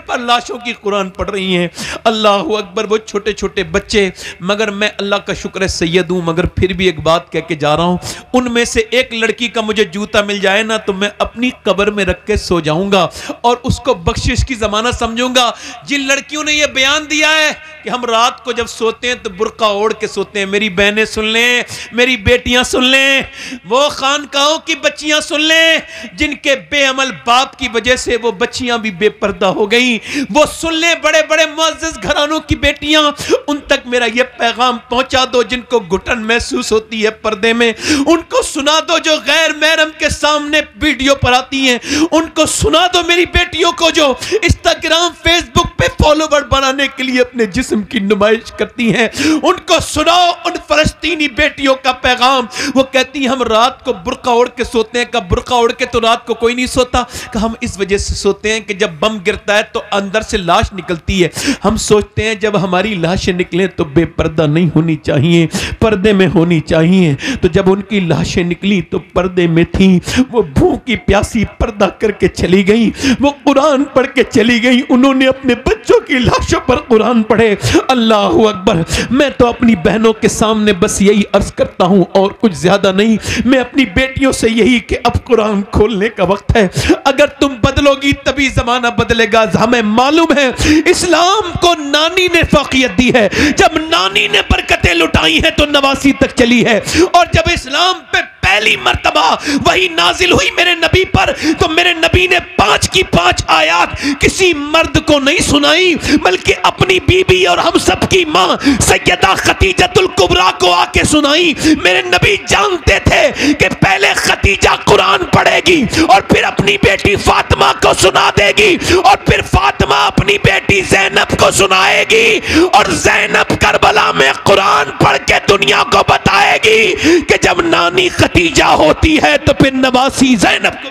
पर लाशों की कुरान पढ़ रही हैं। अल्लाह अकबर, वो छोटे छोटे बच्चे। मगर मैं अल्लाह का शुक्र है सैयद हूँ, मगर फिर भी एक बात कह के जा रहा हूँ, उनमें से एक लड़की का मुझे जूता मिल जाए ना तो मैं अपनी कब्र में रख के सो जाऊंगा और उसको बख्शिश की जमानत समझूंगा। जिन लड़कियों ने यह बयान दिया है कि हम रात को जब सोते हैं तो बुर्का ओढ़ के सोते हैं, मेरी बहनें सुन लें, मेरी बेटियां सुन लें, वो खानकाहों की बच्चियां सुन लें, जिनके बेअमल बाप की वजह से वो बच्चियां भी बेपर्दा हो गई, वो सुन ले। बड़े बड़े मुअज़्ज़ज़ घरानों की बेटियां, उन तक मेरा ये पैगाम पहुंचा दो। जिनको घुटन महसूस होती है पर्दे में, उनको सुना दो। जो गैर महरम के सामने वीडियो पर आती हैं, उनको सुना दो। मेरी बेटियों को जो इंस्टाग्राम फेसबुक पे फॉलोवर बनाने के लिए अपने जिस्म की नुमाइश करती हैं, उनको सुनाओ उन फलस्तीनी बेटियों का पैगाम। वो कहती हैं हम रात को बुर्का ओढ़ के सोते हैं। कब बुर्का ओढ़ के तो रात को कोई नहीं सोता। कि हम इस वजह से सोते हैं कि जब बम गिरता है तो अंदर से लाश निकलती है। हम सोचते हैं जब हमारी लाशें निकलें तो बेपर्दा नहीं होनी चाहिए, पर्दे में होनी चाहिए। तो जब उनकी लाशें निकली तो पर्दे में थी। वो भूखी प्यासी पर्दा करके चली गई, वो कुरान पढ़ के चली गई। उन्होंने अपने बच्चों की लाशों पर कुरान पढ़े। अल्लाह अकबर। मैं तो अपनी बहनों के सामने बस यही अर्ज करता हूं और कुछ ज्यादा नहीं। मैं अपनी बेटियों से यही कि अब कुरान खोलने का वक्त है। अगर तुम बदलोगी तभी जमाना बदलेगा। हमें मालूम है इस्लाम को नानी ने फौकियत दी है। जब नानी ने बरकतें लुटाई हैं तो नवासी तक चली है। और जब इस्लाम पे पहली मर्तबा वही नाजिल हुई मेरे नबी पर, तो मेरे नबी ने 5 की 5 आयत किसी मर्द को नहीं सुनाई, बल्कि अपनी बीबी और हम सब की मां सैयदा खतीजतुल कुबरा को आके सुनाई। मेरे नबी जानते थे कि पहले खतीजा कुरान पढ़ेगी और फिर अपनी बेटी फातिमा को सुना देगी, और फिर फातिमा अपनी बेटी ज़ैनब को सुनाएगी, और ज़ैनब करबला में कुरान पढ़ के दुनिया को बताएगी कि जब नानी खतीजा होती है तो फिर नवासी ज़ैनब को।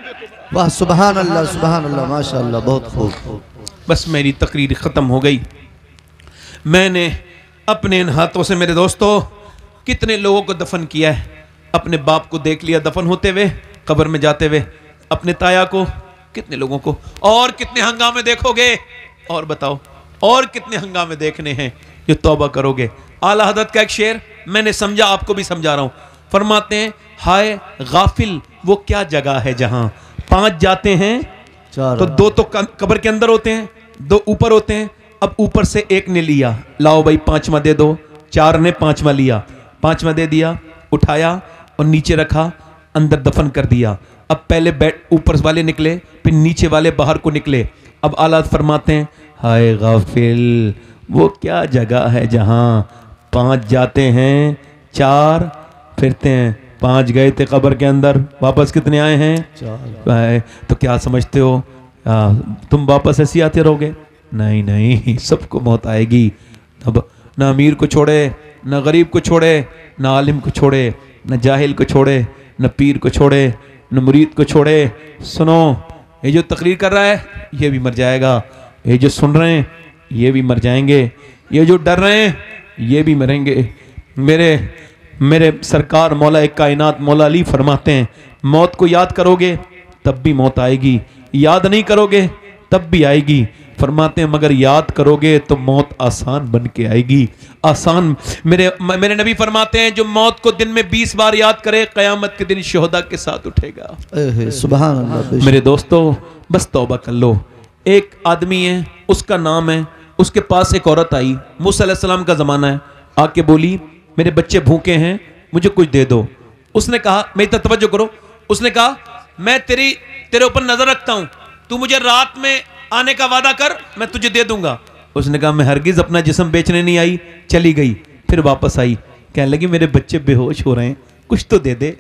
वाह सुभान अल्लाह माशाअल्लाह, बहुत खूब। बस मेरी तकरीर ख़त्म हो गई। मैंने अपने इन हाथों से मेरे दोस्तों कितने लोगों को दफन किया है। अपने बाप को देख लिया दफन होते हुए, कब्र में जाते हुए, अपने ताया को, कितने लोगों को, और कितने हंगामे देखोगे, और बताओ और कितने हंगामे देखने हैं जो तौबा करोगे। आला हज़रत का एक शेर मैंने समझा, आपको भी समझा रहा हूँ। फरमाते हैं हाय गाफिल वो क्या जगह है जहां 5 जाते हैं, 4 तो 2 तो कब्र के अंदर होते हैं, 2 ऊपर होते हैं। अब ऊपर से एक ने लिया, लाओ भाई 5वां दे दो। 4 ने 5वां लिया, 5वां दे दिया, उठाया और नीचे रखा, अंदर दफन कर दिया। अब पहले ऊपर वाले निकले, फिर नीचे वाले बाहर को निकले। अब आला फरमाते हैं हाय गाफिल वो क्या जगह है जहां 5 जाते हैं, 4 फिरते हैं। 5 गए थे कब्र के अंदर, वापस कितने आए हैं? 4। तो क्या समझते हो तुम वापस ऐसे आते रहोगे? नहीं नहीं, सबको मौत आएगी। अब ना अमीर को छोड़े, ना गरीब को छोड़े, ना आलिम को छोड़े, ना जाहिल को छोड़े, ना पीर को छोड़े, ना मुरीद को छोड़े। सुनो, ये जो तकरीर कर रहा है ये भी मर जाएगा, ये जो सुन रहे हैं ये भी मर जाएंगे, ये जो डर रहे हैं ये भी मरेंगे। मेरे सरकार मौला एक कायनात मौला अली फरमाते हैं मौत को याद करोगे तब भी मौत आएगी, याद नहीं करोगे तब भी आएगी। फरमाते हैं मगर याद करोगे तो मौत आसान बन के आएगी, आसान। मेरे नबी फरमाते हैं जो मौत को दिन में 20 बार याद करे क़यामत के दिन शोहदा के साथ उठेगा। सुभान अल्लाह। मेरे दोस्तों बस तौबा कर लो। एक आदमी है, उसका नाम है, उसके पास एक औरत आई, मूसा अलैहिस्सलाम का ज़माना है, आके बोली मेरे बच्चे भूखे हैं, मुझे कुछ दे दो। उसने कहा, मेरी तरफ तवज्जो करो, उसने कहा मैं तेरे ऊपर नजर रखता हूं, तू मुझे रात में आने का वादा कर, मैं तुझे दे दूंगा। उसने कहा मैं हरगिज अपना जिस्म बेचने नहीं आई। चली गई, फिर वापस आई, कहने लगी मेरे बच्चे बेहोश हो रहे हैं, कुछ तो दे दे,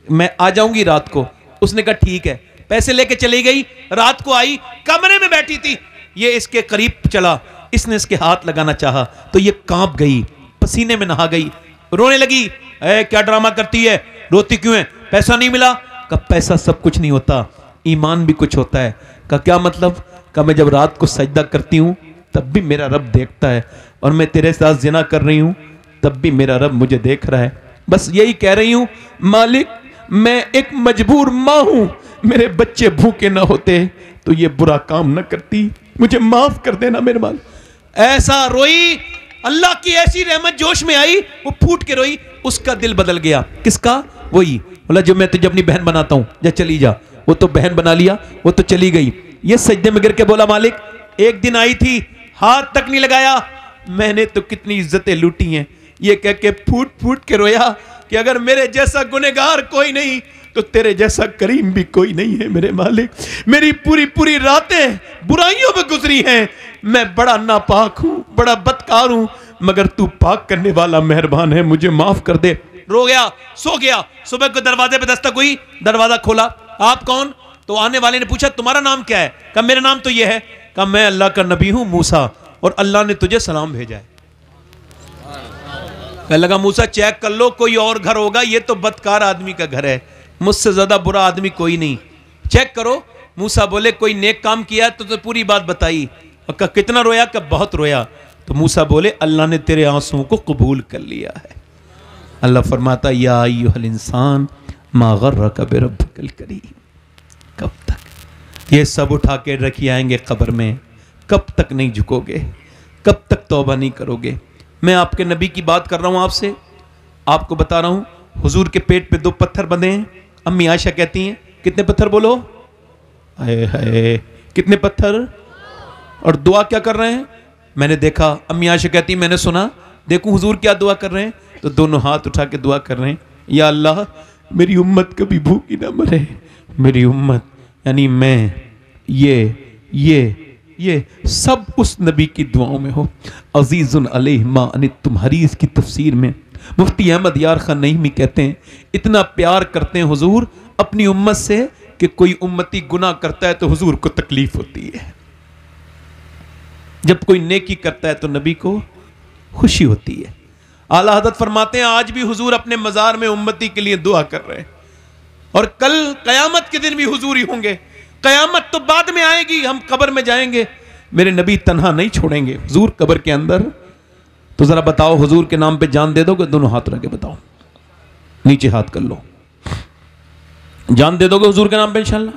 मैं आ जाऊंगी रात को। उसने कहा ठीक है, पैसे लेके चली गई। रात को आई, कमरे में बैठी थी, ये इसके करीब चला, इसने इसके हाथ लगाना चाहा तो ये कांप गई, पसीने में नहा गई, रोने लगी। क्या ड्रामा करती है, रोती क्यों है, पैसा नहीं मिला? का पैसा सब कुछ नहीं होता, ईमान भी कुछ होता है। का क्या मतलब? का मैं जब रात को सजदा करती हूँ तब भी मेरा रब देखता है, और मैं तेरे साथ जिना कर रही हूँ तब भी मेरा रब मुझे देख रहा है। बस यही कह रही हूँ मालिक, मैं एक मजबूर माँ हूँ, मेरे बच्चे भूखे ना होते तो ये बुरा काम न करती, मुझे माफ कर देना मेरे मालिक। ऐसा रोई, अल्लाह की ऐसी रहमत जोश में आई, वो फूट के रोई, उसका दिल बदल गया। किसका? वही बोला जो मैं तुझे अपनी बहन बनाता हूं, जा चली जा। वो तो बहन बना लिया, वो तो चली गई। ये सजदे में गिर के बोला मालिक, एक दिन आई थी, हाथ तक नहीं लगाया, मैंने तो कितनी इज्जतें लूटी हैं। ये कह के फूट फूट के रोया कि अगर मेरे जैसा गुनहगार कोई नहीं तो तेरे जैसा करीम भी कोई नहीं है मेरे मालिक। मेरी पूरी पूरी रातें बुराइयों में गुजरी हैं, मैं बड़ा नापाक हूं, बड़ा बदकार हूं, मगर तू पाक करने वाला मेहरबान है, मुझे माफ कर दे। रो गया, सो गया। सुबह को दरवाजे पे दस्तक हुई, दरवाजा खोला, आप कौन? तो आने वाले ने पूछा तुम्हारा नाम क्या है? कहा मेरा नाम तो यह है। कहा मैं अल्लाह का नबी हूं मूसा, और अल्लाह ने तुझे सलाम भेजा है। कहने लगा मूसा चेक कर लो, कोई और घर होगा, ये तो बदकार आदमी का घर है, मुझसे ज्यादा बुरा आदमी कोई नहीं, चेक करो। मूसा बोले कोई नेक काम किया तो पूरी बात बताई। और कहा कितना रोया? कहा बहुत रोया। तो मूसा बोले अल्लाह ने तेरे आंसुओं को कबूल कर लिया है। अल्लाह फरमाता या अय्युहल इंसान मा गर्रका बिरब्बिकल करीम। कब तक ये सब उठा के रखी आएंगे कब्र में? कब तक नहीं झुकोगे? कब तक तौबा नहीं करोगे? मैं आपके नबी की बात कर रहा हूं आपसे, आपको बता रहा हूं हुजूर के पेट पे 2 पत्थर बंधे हैं। अम्मी आयशा कहती हैं कितने पत्थर? बोलो हाय हाय, कितने पत्थर? और दुआ क्या कर रहे हैं? मैंने देखा, अम्मी आयशा कहती हैं मैंने सुना, देखूं हुजूर क्या दुआ कर रहे हैं? तो दोनों हाथ उठा के दुआ कर रहे हैं, या अल्लाह मेरी उम्मत कभी भूखी ना मरे, मेरी उम्मत यानी मैं, ये सब उस नबी की दुआओं में हो। अजीजुन अलैहि मा अनित्तुम हरीस की तफसीर में मुफ्ती अहमद यार खान नईमी कहते हैं इतना प्यार करते हैं हुजूर अपनी उम्मत से कि कोई उम्मती गुनाह करता है तो हुजूर को तकलीफ होती है, जब कोई नेकी करता है तो नबी को खुशी होती है। आला हज़रत फरमाते हैं आज भी हुजूर अपने मज़ार में उम्मती के लिए दुआ कर रहे हैं, और कल क़यामत के दिन भी हुजूर ही होंगे। क़यामत तो बाद में आएगी, हम कब्र में जाएंगे, मेरे नबी तन्हा नहीं छोड़ेंगे हुजूर कब्र के अंदर। तो जरा बताओ हुजूर के नाम पे जान दे दोगे? दोनों हाथ रख के बताओ, नीचे हाथ कर लो, जान दे दोगे हुजूर के नाम पे इंशाल्लाह?